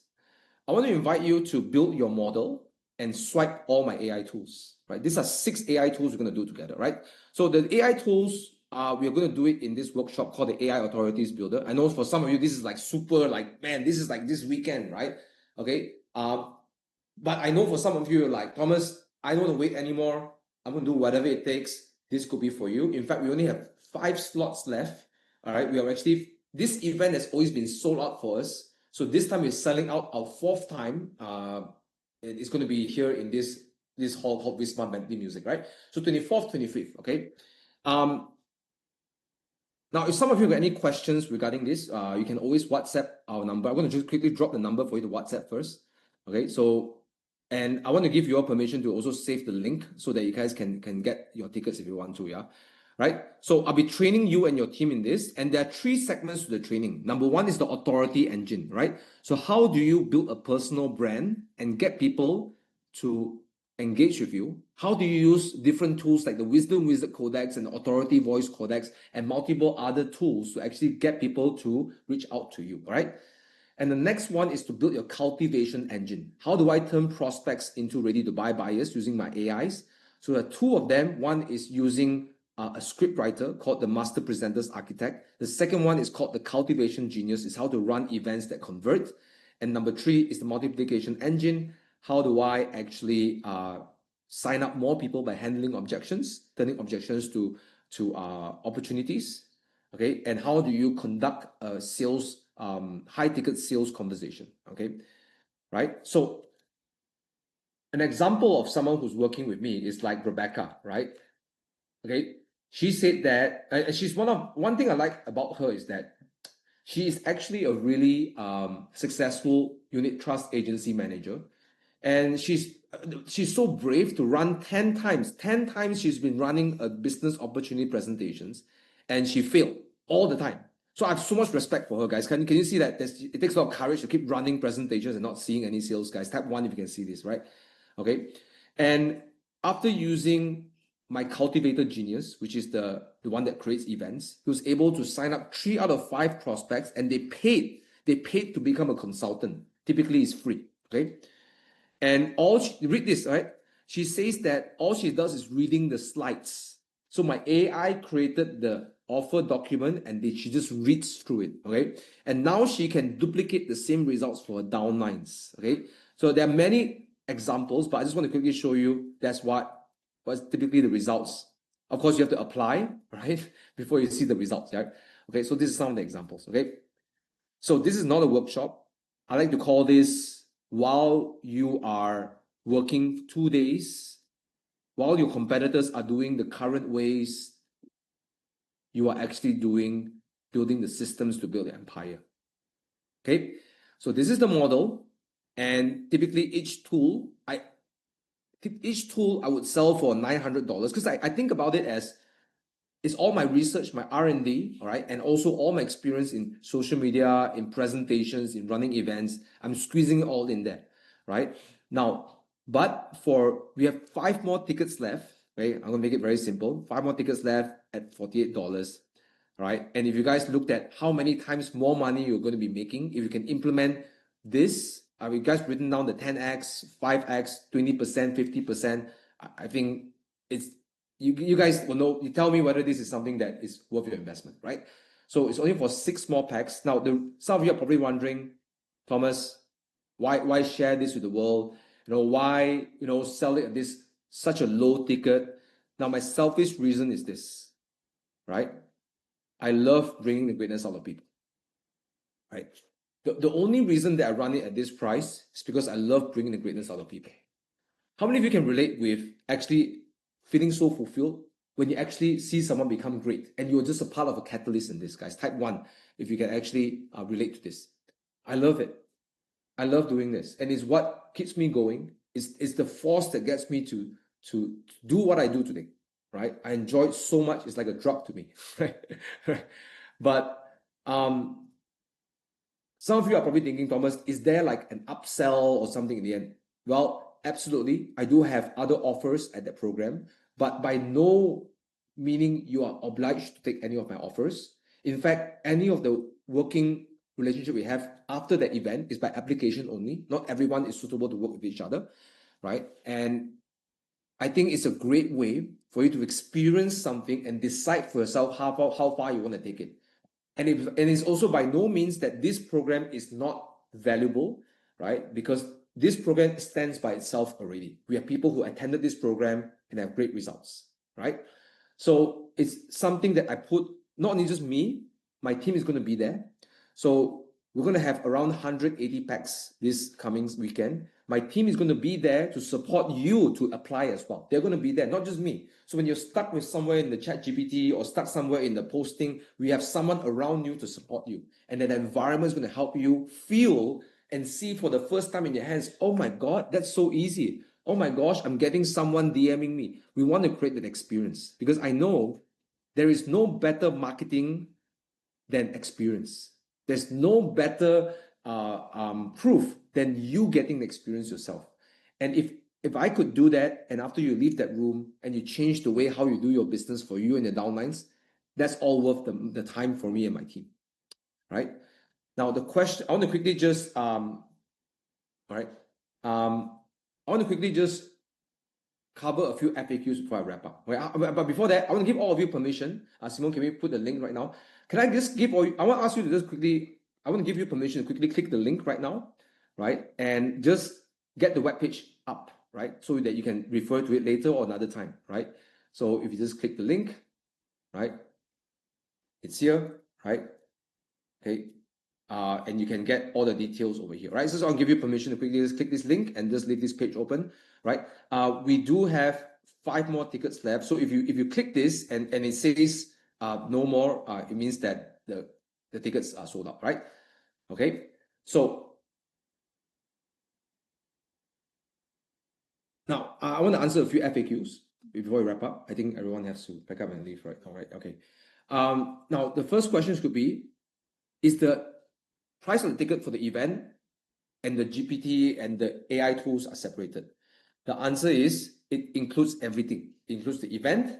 I want to invite you to build your model and swipe all my AI tools, right? These are 6 AI tools we're going to do together, right? So the AI tools, we're going to do it in this workshop called the AI Authorities Builder. I know for some of you, this is like super, like, man, this is like this weekend, right? Okay. But I know for some of you, like, Thomas, I don't want to wait anymore. I'm going to do whatever it takes. This could be for you. In fact, we only have 5 slots left. All right. We are actually, this event has always been sold out for us. So this time we're selling out our 4th time. It's going to be here in this hall called Wisma Bentley Music, right? So 24th, 25th. Okay. Now, if some of you have any questions regarding this, you can always WhatsApp our number. I'm going to just quickly drop the number for you to WhatsApp first. Okay, so, and I want to give you all permission to also save the link so that you guys can get your tickets if you want to, yeah? Right? So I'll be training you and your team in this, and there are 3 segments to the training. Number 1 is the authority engine, right? So how do you build a personal brand and get people to engage with you? How do you use different tools like the Wisdom Wizard Codex and the Authority Voice Codex and multiple other tools to actually get people to reach out to you, right? And the next one is to build your cultivation engine. How do I turn prospects into ready to buy buyers using my AIs? So there are 2 of them. One is using a script writer called the Master Presenters Architect. The second one is called the Cultivation Genius. It's how to run events that convert. And number 3 is the multiplication engine. How do I actually sign up more people by handling objections, turning objections to opportunities? Okay, and how do you conduct a sales, high ticket sales conversation? Okay, right? So an example of someone who's working with me is like Rebecca, right? Okay, she said that she's one thing I like about her is that she is actually a really successful unit trust agency manager. And she's so brave to run 10 times. 10 times she's been running a business opportunity presentations and she failed all the time. So I have so much respect for her, guys. Can you see that? It takes a lot of courage to keep running presentations and not seeing any sales, guys. Type 1 if you can see this, right? Okay. And after using my Cultivator Genius, which is the one that creates events, he was able to sign up 3 out of 5 prospects and they paid to become a consultant. Typically it's free, okay? And read this, right? She says that all she does is reading the slides. So my AI created the offer document and she just reads through it, okay? And now she can duplicate the same results for her downlines, okay? So there are many examples, but I just want to quickly show you that's what's typically the results. Of course, you have to apply, right? Before you see the results, right? Okay, so this is some of the examples, okay? So this is not a workshop. I like to call this while you are working 2 days, while your competitors are doing the current ways, you are actually building the systems to build the empire. Okay, so this is the model, and typically each tool I would sell for $900 because I think about it as it's all my research, my R&D, all right, and also all my experience in social media, in presentations, in running events. I'm squeezing it all in there, right? Now, but we have 5 more tickets left, right? I'm gonna make it very simple. 5 more tickets left at $48, right? And if you guys looked at how many times more money you're going to be making, if you can implement this, have you guys written down the 10x, 5x, 20%, 50%? I think it's you guys will know. You tell me whether this is something that is worth your investment, right? So it's only for 6 more packs. Now, some of you are probably wondering, Thomas, why share this with the world? Why sell it at this such a low ticket? Now, my selfish reason is this, right? I love bringing the greatness out of people, right? The only reason that I run it at this price is because I love bringing the greatness out of people. How many of you can relate with actually feeling so fulfilled when you actually see someone become great and you're just a part of a catalyst in this, guys? Type 1 if you can actually relate to this. I love it. I love doing this, and it's what keeps me going. It's the force that gets me to do what I do today, right? I enjoy it so much. It's like a drug to me, right? But some of you are probably thinking, Thomas, is there like an upsell or something in the end? Well, absolutely. I do have other offers at that program, but by no meaning you are obliged to take any of my offers. In fact, any of the working relationship we have after that event is by application only. Not everyone is suitable to work with each other, right? And I think it's a great way for you to experience something and decide for yourself how far you want to take it. And it's also by no means that this program is not valuable, right? Because this program stands by itself already. We have people who attended this program and have great results, right? So it's something that I put, not only just me, my team is going to be there. So we're going to have around 180 packs this coming weekend. My team is going to be there to support you to apply as well. They're going to be there, not just me. So when you're stuck with somewhere in the chat GPT or stuck somewhere in the posting, we have someone around you to support you. And that environment is going to help you feel and see for the first time in your hands, oh my God, that's so easy. Oh my gosh, I'm getting someone DMing me. We want to create that experience because I know there is no better marketing than experience. There's no better proof than you getting the experience yourself. And if I could do that, and after you leave that room and you change the way how you do your business for you and your downlines, that's all worth the time for me and my team, right? Now the question, I want to quickly just, all right, I want to quickly just cover a few FAQs before I wrap up. Okay, but before that, I want to give all of you permission. Simone, can we put the link right now? Can I just give all you, I want to ask you to just quickly, I want to give you permission to quickly click the link right now, right? And just get the webpage up, right? So that you can refer to it later or another time, right? So if you just click the link, right? It's here, right? Okay. And you can get all the details over here, right? So I'll give you permission to quickly just click this link and just leave this page open, right? We do have 5 more tickets left. So if you click this and it says no more, it means that the tickets are sold out, right? Okay. So now I want to answer a few FAQs before we wrap up. I think everyone has to pack up and leave, right? All right. Okay. Now the first questions could be, is the price of the ticket for the event and the GPT and the AI tools are separated? The answer is it includes everything. It includes the event,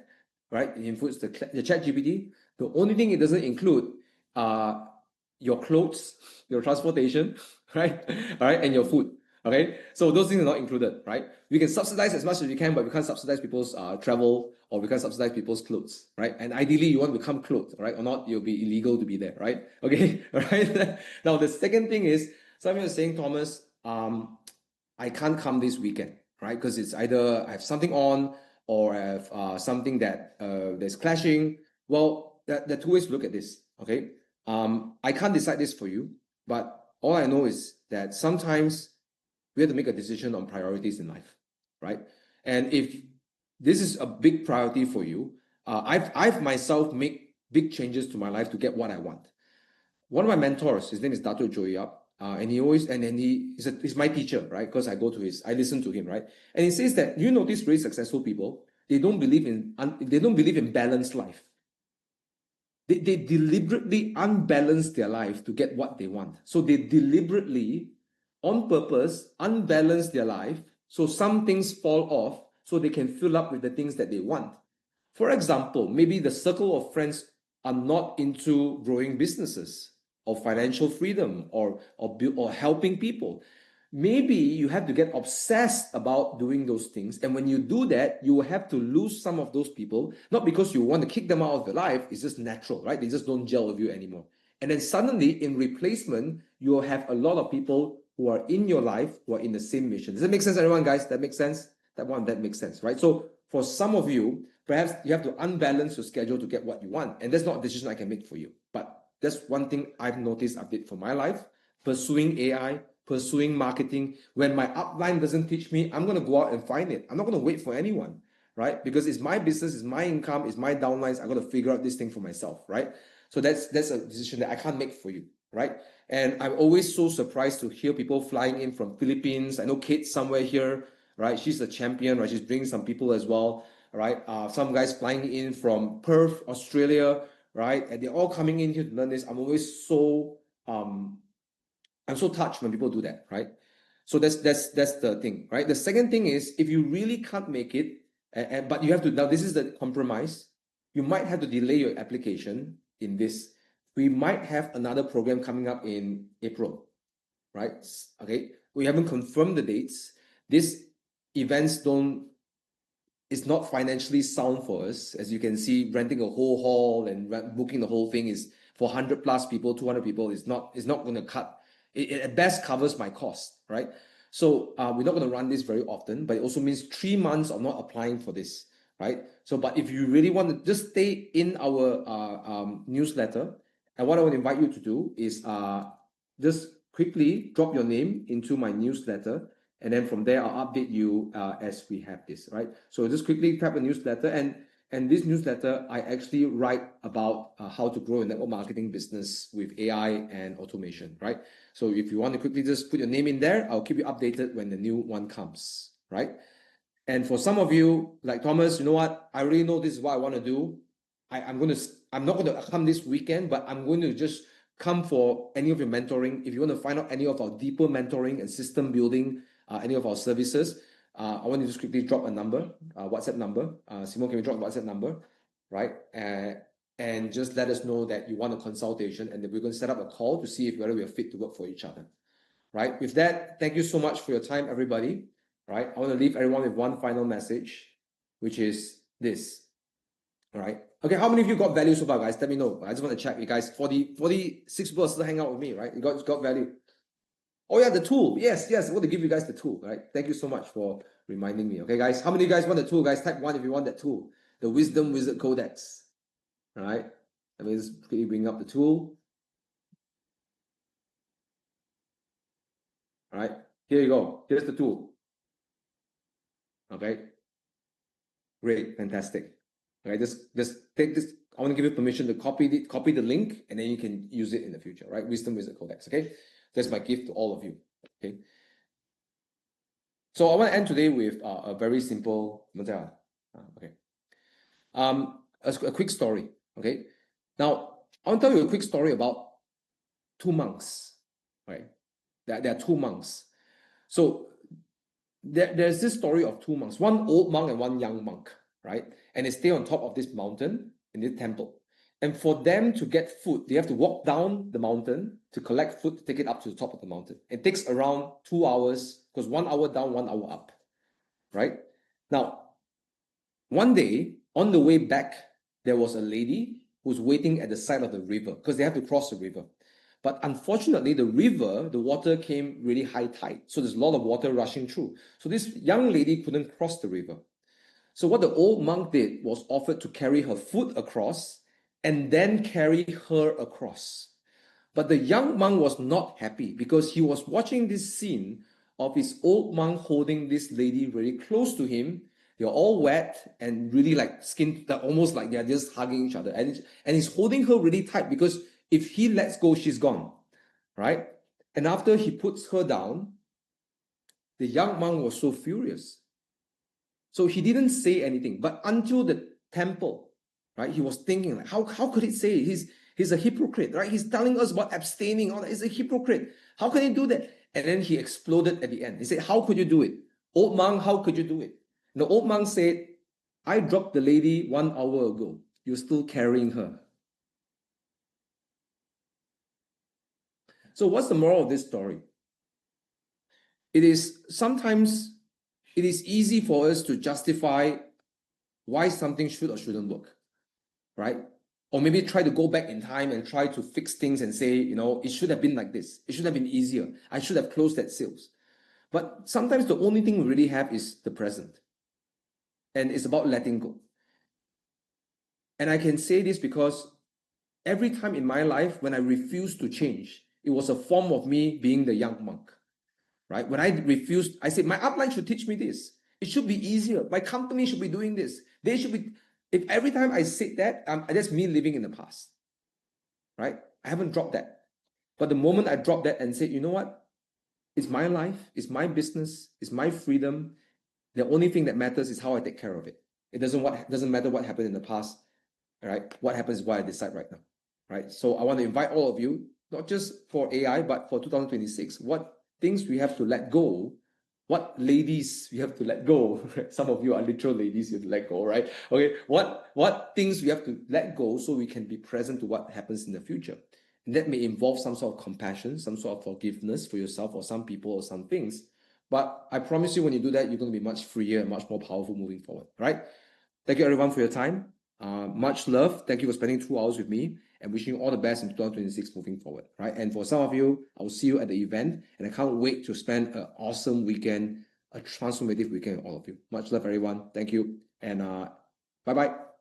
right? It includes the chat GPT. The only thing it doesn't include your clothes, your transportation, right? All right, and your food. Okay, so those things are not included, right? We can subsidize as much as we can, but we can't subsidize people's travel or we can't subsidize people's clothes, right? And ideally, you want to become clothed, right? Or not, it'll be illegal to be there, right? Okay, all right. Now the second thing is, someone is saying, Thomas, I can't come this weekend, right? Because it's either I have something on or I have something that that's clashing. Well, there are 2 ways to look at this, okay? I can't decide this for you, but all I know is that sometimes we have to make a decision on priorities in life, right? And if this is a big priority for you, I've myself made big changes to my life to get what I want. One of my mentors, his name is Dato Joey Up, and he's my teacher, right? Because I I listen to him, right? And he says that you notice very successful people, they don't believe in balanced life. They deliberately unbalance their life to get what they want. So they deliberately, on purpose, unbalance their life so some things fall off so they can fill up with the things that they want. For example, maybe the circle of friends are not into growing businesses or financial freedom or helping people. Maybe you have to get obsessed about doing those things. And when you do that, you will have to lose some of those people, not because you want to kick them out of your life. It's just natural, right? They just don't gel with you anymore. And then suddenly, in replacement, you will have a lot of people who are in your life who are in the same mission. Does that make sense, everyone, guys? That makes sense? That makes sense, right? So for some of you, perhaps you have to unbalance your schedule to get what you want. And that's not a decision I can make for you. But that's one thing I've noticed I did for my life, pursuing AI, pursuing marketing. When my upline doesn't teach me, I'm going to go out and find it. I'm not going to wait for anyone, right? Because it's my business, it's my income, it's my downlines. I'm going to figure out this thing for myself, right? So that's a decision that I can't make for you, right? And I'm always so surprised to hear people flying in from Philippines. I know Kate's somewhere here, right? She's a champion, right? She's bringing some people as well, right? Some guys flying in from Perth, Australia, right? And they're all coming in here to learn this. I'm always so I'm so touched when people do that, right? So that's the thing, right? The second thing is, if you really can't make it, but you have to, now this is the compromise, you might have to delay your application in this. We might have another program coming up in April, right? Okay, we haven't confirmed the dates. These events it's not financially sound for us. As you can see, renting a whole hall and booking the whole thing is for 100 plus people, 200 people is not going to cut It at best covers my cost, right? So we're not going to run this very often, but it also means 3 months of not applying for this, right? So, but if you really want to just stay in our newsletter, and what I would invite you to do is just quickly drop your name into my newsletter, and then from there I'll update you as we have this, right? So just quickly tap a newsletter, and this newsletter I actually write about how to grow a network marketing business with AI and automation, right? So if you want to quickly just put your name in there, I'll keep you updated when the new one comes, right? And for some of you, like Thomas, you know what? I already know this is what I want to do. I'm not going to come this weekend, but I'm going to just come for any of your mentoring. If you want to find out any of our deeper mentoring and system building, any of our services, I want you to just quickly drop a number, WhatsApp number. Simon, can we drop a WhatsApp number, right? And just let us know that you want a consultation, and then we're going to set up a call to see if whether we are fit to work for each other, right? With that, thank you so much for your time, everybody, right? I want to leave everyone with one final message, which is this, all right? Okay, how many of you got value so far, guys? Let me know. I just want to check you guys. 46 people still hang out with me, right? You got value. Oh yeah, the tool. Yes, I want to give you guys the tool, right? Thank you so much for reminding me. Okay, guys, how many of you guys want the tool? Guys, type 1 if you want that tool. The Wisdom Wizard Codex. All right. Let me just quickly bring up the tool. All right. Here you go. Here's the tool. Okay. Great. Fantastic. Okay. Just take this. I want to give you permission to copy the link, and then you can use it in the future, right? Wisdom Wizard Codex. Okay. That's my gift to all of you. Okay. So I want to end today with a very simple okay. A quick story. Okay. Now I want to tell you a quick story about 2 monks. Right. There are 2 monks. So there's this story of 2 monks, one old monk and one young monk, right? And they stay on top of this mountain in this temple. And for them to get food, they have to walk down the mountain to collect food, to take it up to the top of the mountain. It takes around 2 hours, because 1 hour down, 1 hour up, right? Now, one day, on the way back, there was a lady who was waiting at the side of the river, because they have to cross the river. But unfortunately, the river, the water came really high tide. So there's a lot of water rushing through. So this young lady couldn't cross the river. So what the old monk did was offered to carry her foot across and then carry her across. But the young monk was not happy, because he was watching this scene of his old monk holding this lady very close to him. They're all wet and really like skin, almost like they're just hugging each other. And he's holding her really tight, because if he lets go, she's gone, right? And after he puts her down, the young monk was so furious. So he didn't say anything, but until the temple, right? He was thinking, like, how could he say it? He's a hypocrite, right? He's telling us about abstaining. All that. He's a hypocrite. How can he do that? And then he exploded at the end. He said, how could you do it? Old monk, how could you do it? And the old monk said, I dropped the lady 1 hour ago. You're still carrying her. So what's the moral of this story? Sometimes it is easy for us to justify why something should or shouldn't work, right? Or maybe try to go back in time and try to fix things and say, it should have been like this. It should have been easier. I should have closed that sales. But sometimes the only thing we really have is the present. And it's about letting go. And I can say this because every time in my life when I refused to change, it was a form of me being the young monk, right? When I refused, I said, my upline should teach me this. It should be easier. My company should be doing this. They should be. If every time I said that, that's me living in the past, right? I haven't dropped that. But the moment I dropped that and said, you know what? It's my life. It's my business. It's my freedom. The only thing that matters is how I take care of it. It doesn't matter what happened in the past, right? What happens is what I decide right now, right? So I want to invite all of you, not just for AI, but for 2026, what things we have to let go, what ladies we have to let go. Some of you are literal ladies you have to let go, right? Okay, what things we have to let go so we can be present to what happens in the future. And that may involve some sort of compassion, some sort of forgiveness for yourself or some people or some things. But I promise you, when you do that, you're going to be much freer and much more powerful moving forward, right? Thank you everyone for your time. Much love. Thank you for spending 2 hours with me, and wishing you all the best in 2026 moving forward, right? And for some of you, I will see you at the event, and I can't wait to spend an awesome weekend, a transformative weekend with all of you. Much love, everyone. Thank you, and bye-bye.